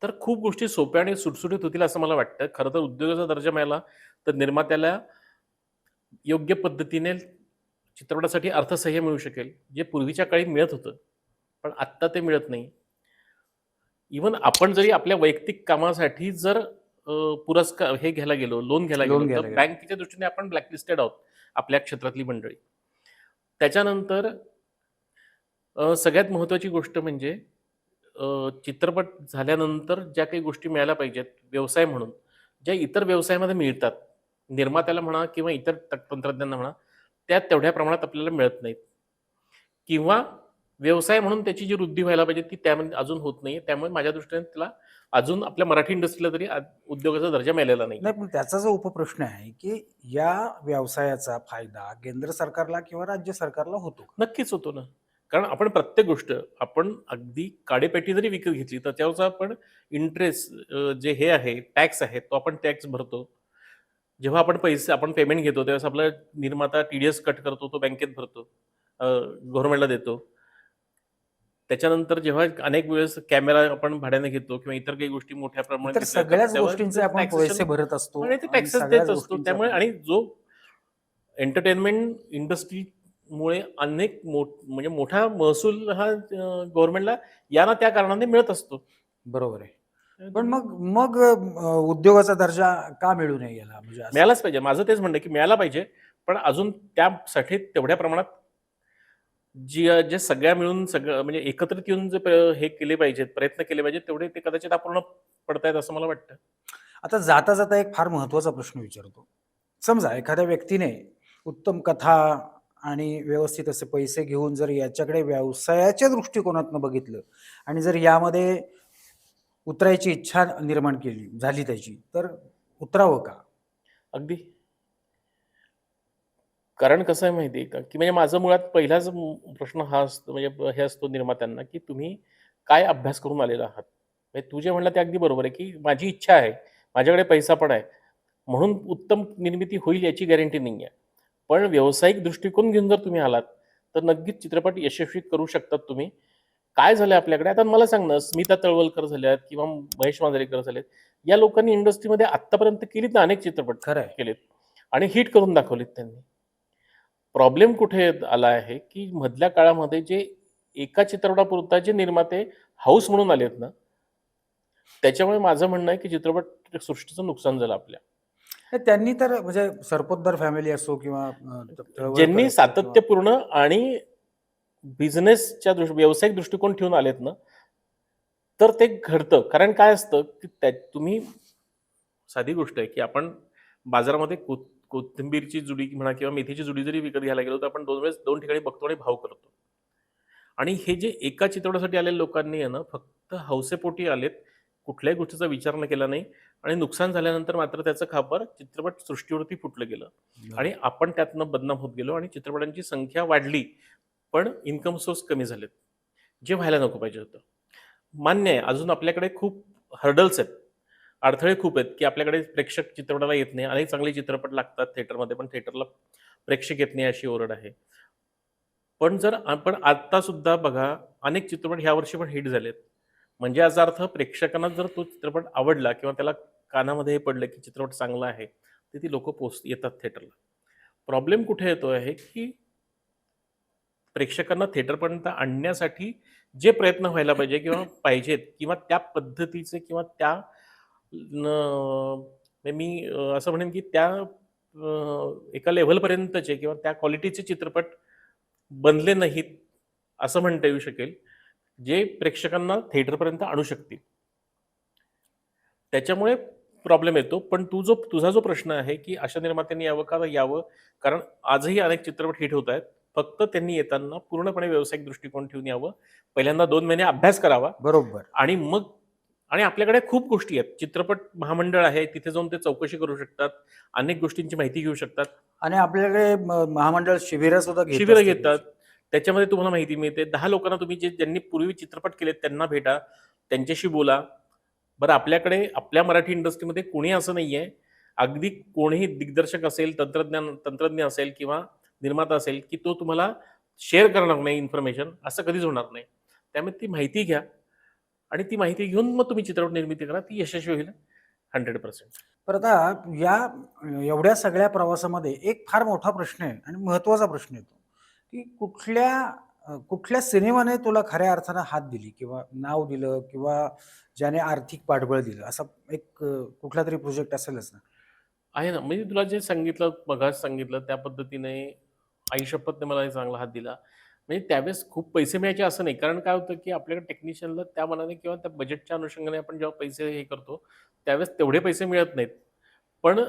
Speaker 2: तर खूप गोष्टी सोप्या आणि सुटसुटीत होतील असं मला वाटतं. खरं तर उद्योगाचा दर्जा मिळाला तर निर्मात्याला योग्य पद्धतीने चित्रपटासाठी अर्थसहाय्य मिळू शकेल, जे पूर्वीच्या काळी मिळत होतं, पण आत्ता ते मिळत नाही. इव्हन आपण जरी आपल्या वैयक्तिक कामासाठी जर पुरस्कार हे घ्यायला गेलो, लोन घ्यायला गेलो, तर बँकेच्या दृष्टीने आपण ब्लॅकलिस्टेड आहोत आपल्या क्षेत्रातली मंडळी. त्याच्यानंतर सगळ्यात महत्त्वाची गोष्ट म्हणजे चित्रपट झाल्यानंतर ज्या काही गोष्टी मिळायला पाहिजेत व्यवसाय म्हणून, ज्या इतर व्यवसायामध्ये मिळतात, निर्मात्याला म्हणा किंवा इतर तंत्रज्ञांना म्हणा, त्या तेवढ्या प्रमाणात आपल्याला मिळत नाहीत किंवा व्यवसाय म्हणून त्याची जी वृद्धी व्हायला पाहिजे ती त्यामध्ये अजून होत नाही. त्यामुळे माझ्या दृष्टीने त्याला अजून आपल्या मराठी इंडस्ट्रीला तरी उद्योगाचा दर्जा मिळालेला नाही.
Speaker 1: पण त्याचा जो उपप्रश्न आहे की या व्यवसायाचा फायदा केंद्र सरकारला किंवा राज्य सरकारला होतो?
Speaker 2: नक्कीच होतो ना. कारण आपण प्रत्येक गोष्ट आपण अगदी काडेपेटी जरी विकत घेतली तर त्याचा आपण इंटरेस्ट जे हे आहे टॅक्स आहे तो आपण टॅक्स भरतो. जेव्हा आपण पैसे आपण पेमेंट घेतो त्यावेळेस आपला निर्माता TDS कट करतो, तो बँकेत भरतो, गव्हर्नमेंटला देतो. त्याच्यानंतर जेव्हा अनेक वेळेस कॅमेरा आपण भाड्याने घेतो किंवा इतर काही गोष्टी मोठ्या प्रमाणात
Speaker 1: सगळ्याच गोष्टींचे आपण पैसे भरत असतो
Speaker 2: आणि ते टॅक्सेस देत असतो. त्यामुळे आणि जो एंटरटेनमेंट इंडस्ट्रीमुळे अनेक म्हणजे मोठा महसूल हा गव्हर्नमेंटला या ना त्या कारणाने मिळत असतो.
Speaker 1: बरोबर आहे. पण मग उद्योगाचा दर्जा का मिळू नये याला? म्हणजे
Speaker 2: मिळालाच पाहिजे. माझं तेच म्हणणं की मिळाला पाहिजे, पण अजून त्यासाठी तेवढ्या प्रमाणात जे सगळ्या मिळून सगळं म्हणजे एकत्रित येऊन जे हे केले पाहिजेत, प्रयत्न केले पाहिजेत, तेवढे ते कदाचित अपूर्ण पडतायत असं मला वाटतं.
Speaker 1: आता जाता जाता एक फार महत्वाचा प्रश्न विचारतो. समजा एखाद्या व्यक्तीने उत्तम कथा आणि व्यवस्थित असे पैसे घेऊन जर याच्याकडे व्यवसायाच्या दृष्टिकोनातून बघितलं आणि जर यामध्ये उतरायची इच्छा निर्माण झाली त्याची, तर उतरावं का?
Speaker 2: अगदी. कारण कसं आहे माहिती आहे का, की म्हणजे माझं मुळात पहिलाच प्रश्न हा असतो, म्हणजे हे असतो निर्मात्यांना, की तुम्ही काय अभ्यास करून आलेला आहात? म्हणजे तू जे म्हणलं ते अगदी बरोबर आहे, की माझी इच्छा आहे, माझ्याकडे पैसा पण आहे, म्हणून उत्तम निर्मिती होईल याची गॅरंटी नाही आहे. पण व्यावसायिक दृष्टिकोन घेऊन जर तुम्ही आलात, तर नक्कीच चित्रपट यशस्वी करू शकतात तुम्ही. काय झालं आपल्याकडे, आता मला सांग ना, स्मिता तळवलकर झाल्यात किंवा महेश मांजरेकर झालेत, या लोकांनी इंडस्ट्रीमध्ये आत्तापर्यंत केलीत ना अनेक चित्रपट केलेत आणि हिट करून दाखवलेत त्यांनी. प्रॉब्लेम कुठे आला आहे, की मधल्या काळामध्ये जे एका चित्रपटापुरता जे निर्माते हाऊस म्हणून आलेत ना, त्याच्यामुळे माझं म्हणणं आहे की चित्रपट सृष्टीचं नुकसान झालं आपल्या.
Speaker 1: त्यांनी तर म्हणजे सरपोतदार फॅमिली असो किंवा तळवलकर
Speaker 2: ज्यांनी
Speaker 1: असो किंवा
Speaker 2: सातत्यपूर्ण आणि बिझनेसच्या व्यावसायिक दृष्टिकोन ठेवून आलेत ना, तर ते घडतं. कारण काय असतं की तुम्ही साधी गोष्ट आहे की आपण बाजारामध्ये कोथिंबीरची जुडी म्हणा किंवा मेथीची जुडी जरी विकत घ्यायला गेलो तर आपण 2 वेळेस 2 ठिकाणी बघतो आणि भाव करतो. आणि हे जे एका चित्रपटासाठी आलेल्या लोकांनी आहे ना, फक्त हौसेपोटी आलेत. कुठल्याही गोष्टीचा विचार न केला नाही आणि नुकसान झाल्यानंतर मात्र त्याचं खापर चित्रपट सृष्टीवरती फुटलं गेलं आणि आपण त्यातनं बदनाम होत गेलो आणि चित्रपटांची संख्या वाढली, पण इन्कम सोर्स कमी झालेत. जे व्हायला नको पाहिजे होतं. मान्य आहे, अजून आपल्याकडे खूप हर्डल्स आहेत. अडथळे खूप आहेत, की आपल्याकडे प्रेक्षक चित्रपटाला येत नाही. अनेक चांगले चित्रपट लागतात थिएटरमध्ये, पण थिएटरला प्रेक्षक येत नाही अशी ओरड आहे. पण जर आपण आता सुद्धा बघा, अनेक चित्रपट ह्या वर्षी पण हिट झालेत. म्हणजे याचा अर्थ प्रेक्षकांना जर तो चित्रपट आवडला किंवा त्याला कानामध्ये हे पडलं, की चित्रपट चांगला आहे, तर ती लोकं येतात थिएटरला. प्रॉब्लेम कुठे येतो आहे, की प्रेक्षकांना थिएटरपर्यंत आणण्यासाठी जे प्रयत्न व्हायला पाहिजे किंवा पाहिजेत किंवा त्या पद्धतीचे किंवा त्या मी असं म्हणेन की त्या एका लेव्हलपर्यंतचे किंवा त्या क्वालिटीचे चित्रपट बनले नाहीत, असं म्हणता येऊ शकेल, जे प्रेक्षकांना थिएटरपर्यंत आणू शकतील. त्याच्यामुळे प्रॉब्लेम येतो. पण तुझा जो प्रश्न आहे, की अशा निर्मात्यांनी यावं का यावं? कारण आजही अनेक चित्रपट हिट होत आहेत. फक्त त्यांनी येताना पूर्णपणे व्यावसायिक दृष्टिकोन ठेवून यावं. पहिल्यांदा 2 महिने अभ्यास करावा
Speaker 1: बरोबर.
Speaker 2: आणि मग आपल्याकडे खूप गोष्टी आहेत. चित्रपट महामंडळ आहे, तिथे जाऊन ते चौकशी करू शकतात. अनेक गोष्टींची माहिती घेऊ शकतात.
Speaker 1: आणि आपल्याकडे महामंडळ शिबिरं सुद्धा
Speaker 2: शिबिरं घेतात. त्याच्यामध्ये तुम्हाला माहिती मिळते. 10 लोकांना तुम्ही ज्यांनी पूर्वी चित्रपट केलेत त्यांना भेटा, त्यांच्याशी बोला. बरं, आपल्याकडे आपल्या मराठी इंडस्ट्रीमध्ये कोणी असं नाहीये, अगदी कोणीही दिग्दर्शक असेल, तंत्रज्ञ असेल किंवा निर्माता असेल, की तो तुम्हाला शेअर करणार नाही इन्फॉर्मेशन, असं कधीच होणार नाही. त्यामुळे ती माहिती घ्या आणि ती माहिती घेऊन मग तुम्ही चित्रपट निर्मिती करा. ती यशस्वी होईल 100%.
Speaker 1: तर आता या एवढ्या सगळ्या प्रवासामध्ये एक फार मोठा प्रश्न आहे आणि महत्त्वाचा प्रश्न येतो, की कुठल्या सिनेमाने तुला खऱ्या अर्थानं हात दिली किंवा नाव दिलं किंवा ज्याने आर्थिक पाठबळ दिलं, असा एक कुठलातरी प्रोजेक्ट असेलच ना?
Speaker 2: आहे ना, म्हणजे तुला जे सांगितलं, मघाच सांगितलं त्या पद्धतीने आई शपथने मला हे चांगला हात दिला. म्हणजे त्यावेळेस खूप पैसे मिळायचे असं नाही. कारण काय होतं, की आपल्याकडे टेक्निशियनला त्या मानाने किंवा त्या बजेटच्या अनुषंगाने आपण जेव्हा पैसे हे करतो, त्यावेळेस तेवढे पैसे मिळत नाहीत. पण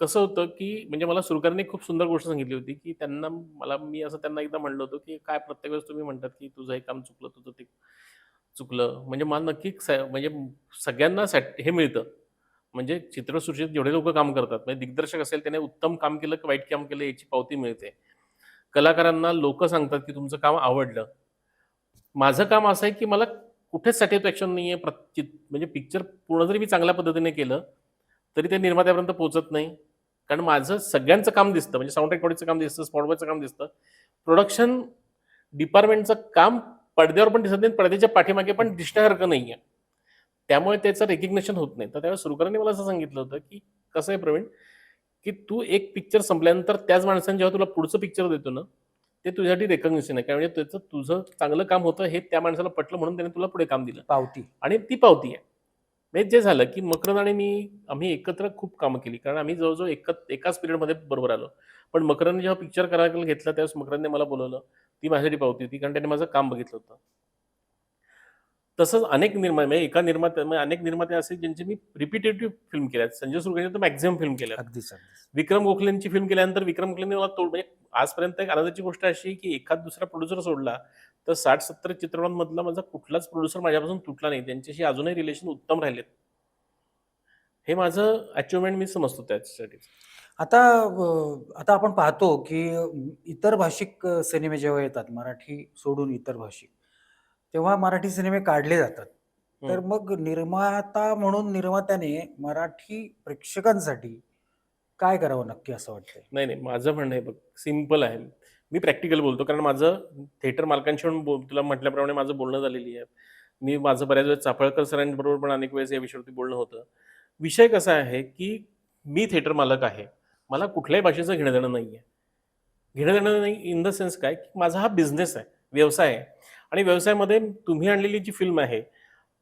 Speaker 2: कसं होतं, की म्हणजे मला सुरकारने खूप सुंदर गोष्ट सांगितली होती, की मी असं त्यांना एकदा म्हणलं होतं, की काय प्रत्येक वेळेस तुम्ही म्हणतात, की तुझं हे काम चुकलं, तुझं ते चुकलं. म्हणजे मला नक्की म्हणजे सगळ्यांना हे मिळतं. म्हणजे चित्रसृष्टीत जेवढे लोकं काम करतात, म्हणजे दिग्दर्शक असेल त्याने उत्तम काम केलं की वाईट काम केलं याची पावती मिळते. कलाकारांना लोकं सांगतात की तुमचं काम आवडलं. माझं काम असं आहे की मला कुठेच सॅटिस्फॅक्शन नाहीये. म्हणजे पिक्चर पूर्ण जरी मी चांगल्या पद्धतीने केलं, तरी ते निर्मात्यापर्यंत पोहोचत नाही. कारण माझं सगळ्यांचं काम दिसतं. म्हणजे साउंड रेकॉर्डिंगचं काम दिसतं, स्पॉट बॉयचं काम दिसतं. प्रोडक्शन डिपार्टमेंटचं काम पडद्यावर पण दिसत नाही, पडद्याच्या पाठीमागे पण दिसण्यासारखं नाहीये. त्यामुळे त्याचं रिकग्निशन होत नाही. तर त्यावेळेस सुरकरांनी मला असं सांगितलं होतं, की कसं आहे प्रवीण, की तू एक पिक्चर संपल्यानंतर त्याच माणसाने जेव्हा तुला पुढचं पिक्चर देतो ना, ते तुझ्यासाठी रिकग्निशन आहे. कारण म्हणजे त्याचं तुझं चांगलं काम होतं हे त्या माणसाला पटलं म्हणून त्याने तुला पुढे काम दिलं
Speaker 1: पावती.
Speaker 2: आणि ती पावती आहे. म्हणजे जे झालं, की मकरंद आणि आम्ही एकत्र खूप कामं केली. कारण आम्ही जवळ-जवळ एकाच पिरियडमध्ये बरोबर आलो. पण मकरंदने जेव्हा पिक्चर करायला घेतला त्यावेळेस मकरंदने मला बोलावलं. ती माझ्यासाठी पावती होती कारण त्याने माझं काम बघितलं होतं. तसंच अनेक निर्माते असे ज्यांचे मी रिपिटेटिव्ह फिल्म केल्या आहेत. संजय सुरगणे तर मॅक्सिमम फिल्म केल्या आहेत.
Speaker 1: अगदीच, अगदीच.
Speaker 2: विक्रम गोखलेंची फिल्म केल्यानंतर विक्रम गोखलेंनी मला म्हणजे आजपर्यंत एक आनंदाची गोष्ट अशी आहे, की एखाद दुसरा प्रोड्युसर सोडला, तर 60-70 चित्रपटांमधला माझा कुठलाच प्रोड्युसर माझ्यापासून तुटला नाही. त्यांच्याशी अजूनही रिलेशन उत्तम राहिलेत. हे माझं अचिव्हमेंट मी समजतो त्याच्यासाठी.
Speaker 1: आता आपण पाहतो, की इतर भाषिक सिनेमे जेव्हा येतात, मराठी सोडून इतर भाषिक, तेव्हा मराठी सिनेमे काढले जातात. तर मग निर्माता म्हणून निर्मात्याने मराठी प्रेक्षकांसाठी काय करावं नक्की असं वाटतंय?
Speaker 2: नाही, नाही. माझं म्हणणं आहे बघ, सिंपल आहे. मी प्रॅक्टिकल बोलतो कारण माझं थिएटर मालकांशी पण तुला म्हटल्याप्रमाणे माझं बोलणं झालेली आहे. माझं बऱ्याच वेळेस चाफळकर सरांबरोबर पण अनेक वेळेस या विषयावरती बोलणं होतं. विषय कसा आहे, की मी थिएटर मालक आहे. मला कुठल्याही भाषेचं घेणं-देणं नाहीये. घेणं-देणं नाही इन द सेन्स काय, की माझा हा बिझनेस आहे, व्यवसाय आहे आणि व्यवसायामध्ये तुम्ही आणलेली जी फिल्म आहे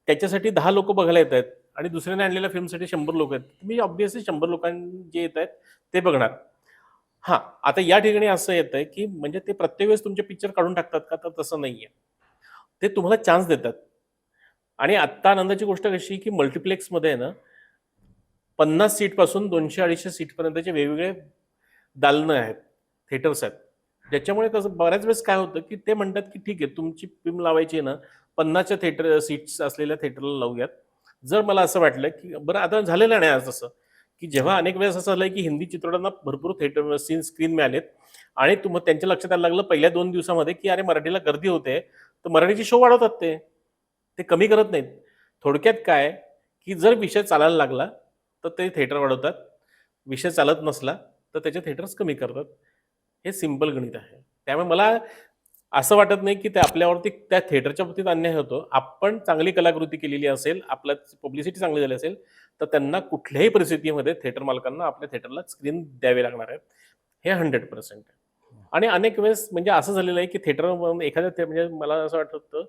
Speaker 2: त्याच्यासाठी 10 लोक बघायला येत आहेत आणि दुसऱ्याने आणलेल्या फिल्मसाठी 100 लोक आहेत. तुम्ही ऑब्व्हियसली 100 लोकांनी जे येत आहेत ते बघणार. हां, आता या ठिकाणी असं येतंय, की म्हणजे ते प्रत्येक वेळेस तुमचे पिक्चर काढून टाकतात का? तर तसं नाहीये. ते तुम्हाला चान्स देतात. आणि आत्ता आनंदाची गोष्ट कशी, की मल्टिप्लेक्समध्ये आहे ना 50 सीटपासून 200-250 सीटपर्यंतचे वेगवेगळे दालनं आहेत, थिएटर्स आहेत. ज्याच्यामुळे कसं बऱ्याच वेळेस काय होतं, की ते म्हणतात, की ठीक आहे तुमची फिल्म लावायची आहे ना 50च्या थिएटर सीट्स असलेल्या थिएटरला लावूयात. जर मला असं वाटलं, की बरं आता झालेलं नाही आज तसं, की जेव्हा
Speaker 1: हां.
Speaker 2: अनेक वेळेस असं झालंय, की हिंदी चित्रपटांना भरपूर थिएटर स्क्रीन मिळालेत आणि त्यांच्या लक्षात यायला लागलं पहिल्या 2 दिवसामध्ये, की अरे मराठीला गर्दी होते, तर मराठीचे शो वाढवतात ते. ते कमी करत नाहीत. थोडक्यात काय, की जर विषय चालायला लागला, तर ते थिएटर वाढवतात. विषय चालत नसला, तर त्याचे थिएटर्स कमी करतात. हे सिंपल गणित आहे. त्यामुळे मला असं वाटत नाही, की ते आपल्यावरती त्या थिएटरच्या बाबतीत अन्याय होतो. आपण चांगली कलाकृती केलेली असेल, आपल्या पब्लिसिटी चांगली झाली असेल, तर त्यांना कुठल्याही परिस्थितीमध्ये थिएटर मालकांना आपल्या थिएटरला स्क्रीन द्यावे लागणार आहेत. हे 100% आहे. आणि अनेक वेळेस म्हणजे असं झालेलं आहे, की थिएटर एखाद्या म्हणजे मला असं वाटतं,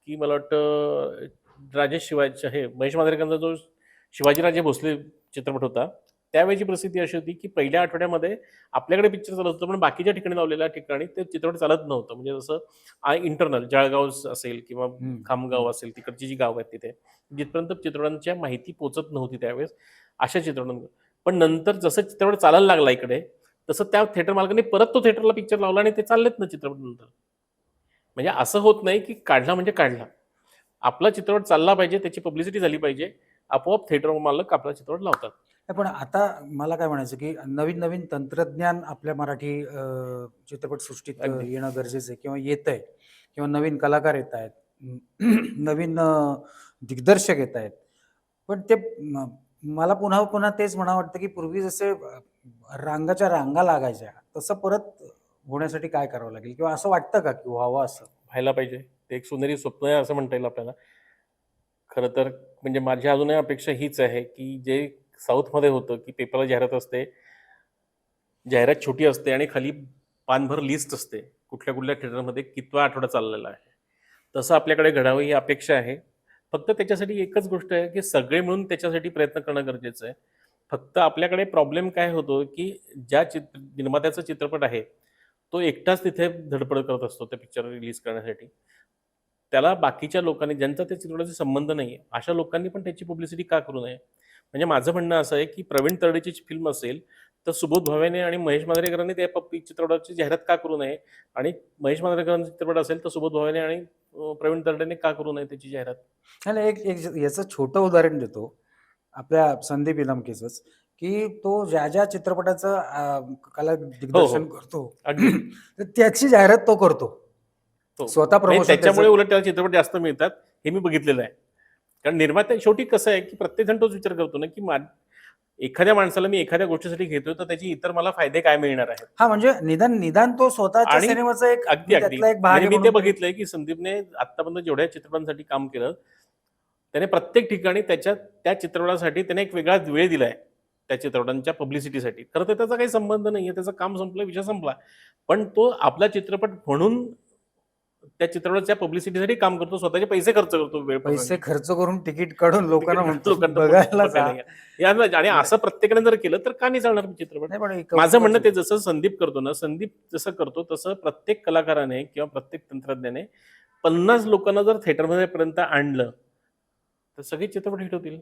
Speaker 2: की मला वाटतं राजेश शिवाजी हे महेश मांजरेकरांचा जो शिवाजीराजे भोसले चित्रपट होता, त्यावेळची परिस्थिती अशी होती, की पहिल्या आठवड्यामध्ये आपल्याकडे पिक्चर चालत होतं, पण बाकीच्या ठिकाणी लावलेल्या ठिकाणी ते चित्रपट चालत नव्हतं. म्हणजे जसं इंटरनल जळगाव असेल किंवा
Speaker 1: हं,
Speaker 2: खामगाव
Speaker 1: हं.
Speaker 2: असेल, तिकडची जी गावं आहेत तिथे, जिथपर्यंत चित्रपटांच्या माहिती पोहोचत नव्हती त्यावेळेस, अशा चित्रपटांवर. पण नंतर जसं चित्रपट चालायला लागला इकडे, तसं त्या थिएटर मालकांनी परत तो थिएटरला पिक्चर लावला आणि ते चाललेत ना चित्रपट नंतर. म्हणजे असं होत नाही, की काढला म्हणजे काढला. आपला चित्रपट चालला पाहिजे, त्याची पब्लिसिटी झाली पाहिजे. आपोआप थिएटर मालक आपला चित्रपट लावतात.
Speaker 1: नाही, पण आता मला काय म्हणायचं, की नवीन-नवीन तंत्रज्ञान आपल्या मराठी चित्रपटसृष्टीत
Speaker 2: अगदी.
Speaker 1: येणं गरजेचं आहे किंवा येतंय किंवा नवीन कलाकार येतायत. नवीन दिग्दर्शक येतायत. पण ते मला पुन्हा-पुन्हा तेच म्हणावं वाटतं, की पूर्वी जसे रांगाच्या रांगा लागायच्या, तसं परत होण्यासाठी काय करावं लागेल किंवा असं वाटतं का, की व्हावं असं?
Speaker 2: व्हायला पाहिजे. ते एक सोनेरी स्वप्न आहे असं म्हणता येईल आपल्याला. खरं तर म्हणजे माझी अजूनही अपेक्षा हीच आहे, की जे साऊथमध्ये होतं, की पेपरला जाहिरात असते. जाहिरात छोटी असते आणि खाली पानभर लिस्ट असते. कुठल्या-कुठल्या थिएटरमध्ये कितवा आठवडा चाललेला आहे. तसं आपल्याकडे घडावं ही अपेक्षा आहे. फक्त त्याच्यासाठी एकच गोष्ट आहे, की सगळे मिळून त्याच्यासाठी प्रयत्न करणं गरजेचं आहे. फक्त आपल्याकडे प्रॉब्लेम काय होतो, की ज्या निर्मात्याचा चित्रपट आहे, तो एकटाच तिथे धडपड करत असतो त्या पिक्चर रिलीज करण्यासाठी. त्याला बाकीच्या लोकांनी ज्यांचा त्या चित्रपटाशी संबंध नाहीये, अशा लोकांनी पण त्याची पब्लिसिटी का करू नये? म्हणजे माझं म्हणणं असं आहे, की प्रवीण तरडेची फिल्म असेल, तर सुबोध भावेने आणि महेश मांजरेकरांनी त्या चित्रपटाची जाहिरात का करू नये? आणि महेश मांजरेकरांचा चित्रपट असेल, तर सुबोध भावेने आणि प्रवीण तरडेने का करू नये त्याची जाहिरात?
Speaker 1: नाही, नाही, एक एक याचं छोटं उदाहरण देतो. आपल्या संदीप इनामकेचंच, की तो ज्या चित्रपटाचं कला
Speaker 2: हो,
Speaker 1: दिग्दर्शन
Speaker 2: हो.
Speaker 1: करतो,
Speaker 2: अगदी.
Speaker 1: तर त्याची जाहिरात तो करतो.
Speaker 2: हो.
Speaker 1: स्वतः
Speaker 2: नाही
Speaker 1: प्रमोशन
Speaker 2: त्याच्यामुळे
Speaker 1: त्याचं.
Speaker 2: उलट त्याला चित्रपट जास्त मिळतात, हे मी बघितलेलं आहे. कारण निर्माते शेवटी कसं आहे, की प्रत्येकजण तोच विचार करतो ना, की एखाद्या माणसाला मी एखाद्या गोष्टीसाठी घेतोय, तर त्याचे इतर मला फायदे काय मिळणार आहेत?
Speaker 1: हां, म्हणजे निदान निदान तो स्वतःच्या
Speaker 2: आणि
Speaker 1: सिनेमाचा एक
Speaker 2: अगदी, अगदी.
Speaker 1: त्यातला एक भाग
Speaker 2: म्हणजे
Speaker 1: आहे
Speaker 2: मी ते
Speaker 1: म्हणून तरी.
Speaker 2: बघितलंय, की संदीपने आत्तापर्यंत जेवढ्या चित्रपटांसाठी काम केलं, त्याने प्रत्येक ठिकाणी त्या चित्रपटासाठी त्याने एक वेगळा वेळ दिलाय, त्या चित्रपटांच्या पब्लिसिटीसाठी. खरं तर त्याचा काही संबंध नाहीये. त्याचं काम संपलं, विषय संपला. पण तो आपला चित्रपट म्हणून त्या चित्रपटाच्या पब्लिसिटीसाठी काम करतो. स्वतःचे पैसे खर्च करतो
Speaker 1: पैसे
Speaker 2: वेळप्रसंगी.
Speaker 1: खर्च करून तिकीट काढून लोकांना
Speaker 2: तिकीट
Speaker 1: म्हणतो
Speaker 2: लोकांना
Speaker 1: बघायला जा.
Speaker 2: बघायला या. आणि
Speaker 1: म्हणजे
Speaker 2: असं प्रत्येकाने जर केलं, तर का नाही चालणार चित्रपट?
Speaker 1: नाही, पण हे
Speaker 2: माझं
Speaker 1: कौतुकाची
Speaker 2: म्हणणं ते
Speaker 1: गोष्ट.
Speaker 2: जसं संदीप करतो ना, संदीप जसं करतो तसं प्रत्येक कलाकाराने किंवा प्रत्येक तंत्रज्ञाने 50 लोकांना जर थिएटरमध्ये पर्यंत आणलं, तर सगळे चित्रपट हिट होतील.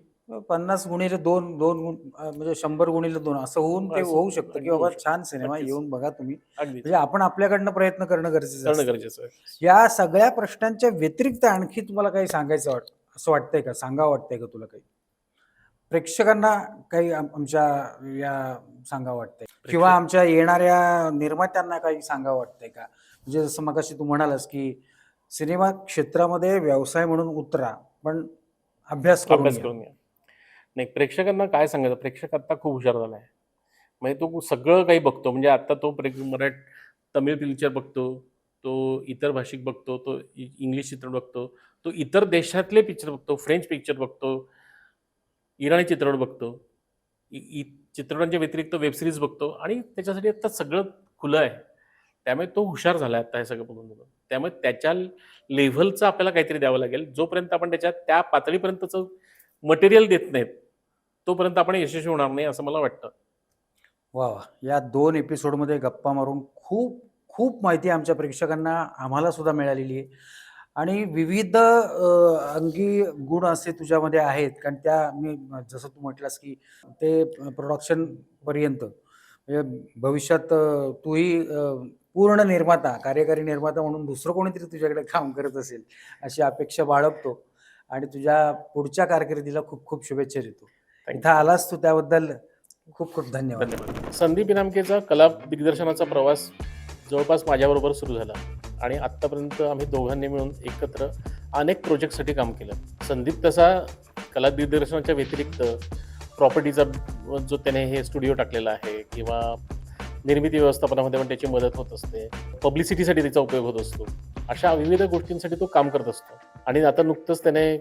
Speaker 1: 50 गुणिले 2, 2 म्हणजे 100 गुणिले 2 असं होऊन ते
Speaker 2: असं
Speaker 1: होऊ शकतं, की
Speaker 2: अगदी होऊ
Speaker 1: बाबा
Speaker 2: शकतं.
Speaker 1: छान सिनेमा
Speaker 2: नक्कीच.
Speaker 1: येऊन बघा तुम्ही.
Speaker 2: अगदीच.
Speaker 1: म्हणजे आपण आपल्याकडनं प्रयत्न करणं गरजेचं
Speaker 2: करणं
Speaker 1: असतं.
Speaker 2: गरजेचं आहे.
Speaker 1: या सगळ्या प्रश्नांच्या व्यतिरिक्त आणखी तुम्हाला काही सांगायचं असं वाटतंय का? सांगावं वाटतंय का तुला काही? प्रेक्षकांना काही आमच्या या सांगावं वाटतंय किंवा
Speaker 2: प्रेक्षक
Speaker 1: आमच्या येणाऱ्या निर्मात्यांना काही सांगावं वाटतंय का? म्हणजे जसं मगाशी तू म्हणालास, की सिनेमा क्षेत्रामध्ये व्यवसाय म्हणून उतरा, पण अभ्यास करून
Speaker 2: अभ्यास
Speaker 1: या.
Speaker 2: करून घ्या. नाही प्रेक्षकांना काय सांगायचं? प्रेक्षक आता खूप हुशार झाला आहे. म्हणजे तो सगळं काही बघतो. म्हणजे आता तो तमिळ पिक्चर बघतो, तो इतर भाषिक बघतो, तो इंग्लिश चित्रपट बघतो, तो इतर देशातले पिक्चर बघतो, फ्रेंच पिक्चर बघतो, इराणी चित्रपट बघतो. इ इ चित्रपटांच्या व्यतिरिक्त वेब सीरीज बघतो आणि त्याच्यासाठी आता सगळं खुलं आहे. त्यामुळे तो हुशार झाला आता हे सगळं बघून बघून. त्यामुळे त्याच्या लेव्हलचं आपल्याला काहीतरी द्यावं लागेल. जोपर्यंत आपण त्याच्या त्या पातळीपर्यंतचं मटेरियल देत नाहीत, तोपर्यंत आपण यशस्वी होणार नाही असं मला वाटतं.
Speaker 1: वा वा, या 2 एपिसोडमध्ये गप्पा मारून खूप खूप माहिती आमच्या प्रेक्षकांना आम्हाला सुद्धा मिळालेली आहे. आणि विविध अंगी गुण असे तुझ्यामध्ये आहेत, कारण त्या मी जसं तू म्हटलास की ते प्रोडक्शनपर्यंत म्हणजे भविष्यात तूही पूर्ण निर्माता, कार्यकारी निर्माता म्हणून दुसरं कोणीतरी तुझ्याकडे काम करत असेल अशी अपेक्षा बाळगतो आणि तुझ्या पुढच्या कारकिर्दीला खूप खूप शुभेच्छा देतो. इथं आलास तू त्याबद्दल खूप खूप धन्यवाद.
Speaker 2: धन्यवाद. संदीप इनामकेचा कला दिग्दर्शनाचा प्रवास जवळपास माझ्याबरोबर सुरू झाला आणि आत्तापर्यंत आम्ही दोघांनी मिळून एकत्र अनेक प्रोजेक्टसाठी काम केलं. संदीप तसा कला दिग्दर्शनाच्या व्यतिरिक्त प्रॉपर्टीचा जो त्याने हे स्टुडिओ टाकलेला आहे किंवा निर्मिती व्यवस्थापनामध्ये पण त्याची मदत होत असते, पब्लिसिटीसाठी त्याचा उपयोग होत असतो, अशा विविध गोष्टींसाठी तो काम करत असतो. आणि आता नुकतंच त्याने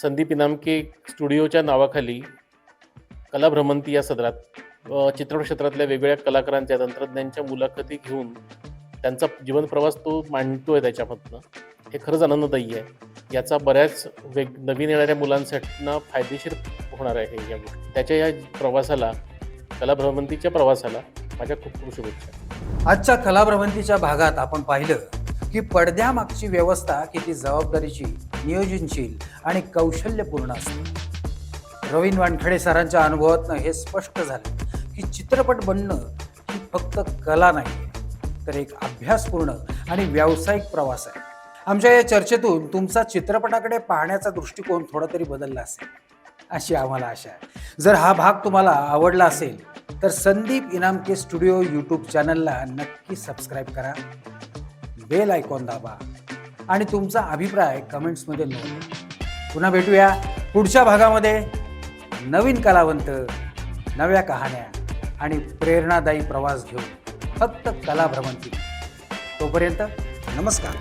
Speaker 2: संदीप इनामके स्टुडिओच्या नावाखाली कला भ्रमंती या सदरात चित्रपट क्षेत्रातल्या वेगवेगळ्या कलाकारांच्या तंत्रज्ञांच्या मुलाखती घेऊन त्यांचा जीवन प्रवास तो मांडतोय त्याच्यामधनं. हे खरंच आनंददायी आहे. याचा बऱ्याच नवीन येणाऱ्या मुलांसाठी फायदेशीर होणार आहे या गोष्टी. त्याच्या या प्रवासाला, कला भ्रमंतीच्या प्रवासाला माझ्या खूप खूप शुभेच्छा.
Speaker 1: आजच्या कला भ्रमंतीच्या भागात आपण पाहिलं की पडद्यामागची व्यवस्था किती जबाबदारीची, नियोजनशील आणि कौशल्यपूर्ण असते. रवींद्र वानखेडे सरांच्या अनुभवातनं हे स्पष्ट झालं की चित्रपट बनणं ही फक्त कला नाही, तर एक अभ्यासपूर्ण आणि व्यावसायिक प्रवास आहे. आमच्या या चर्चेतून तुमचा चित्रपटाकडे पाहण्याचा दृष्टिकोन थोडा तरी बदलला असेल अशी आम्हाला आशा आहे. जर हा भाग तुम्हाला आवडला असेल तर संदीप इनामके स्टुडिओ यूट्यूब चॅनलला नक्की सबस्क्राईब करा, बेल आयकॉन दाबा आणि तुमचा अभिप्राय कमेंट्समध्ये नोंदवा. पुन्हा भेटूया पुढच्या भागामध्ये नवीन कलावंत, नव्या कहाण्या आणि प्रेरणादायी प्रवास घेऊन, फक्त कला भ्रमंती. तोपर्यंत नमस्कार.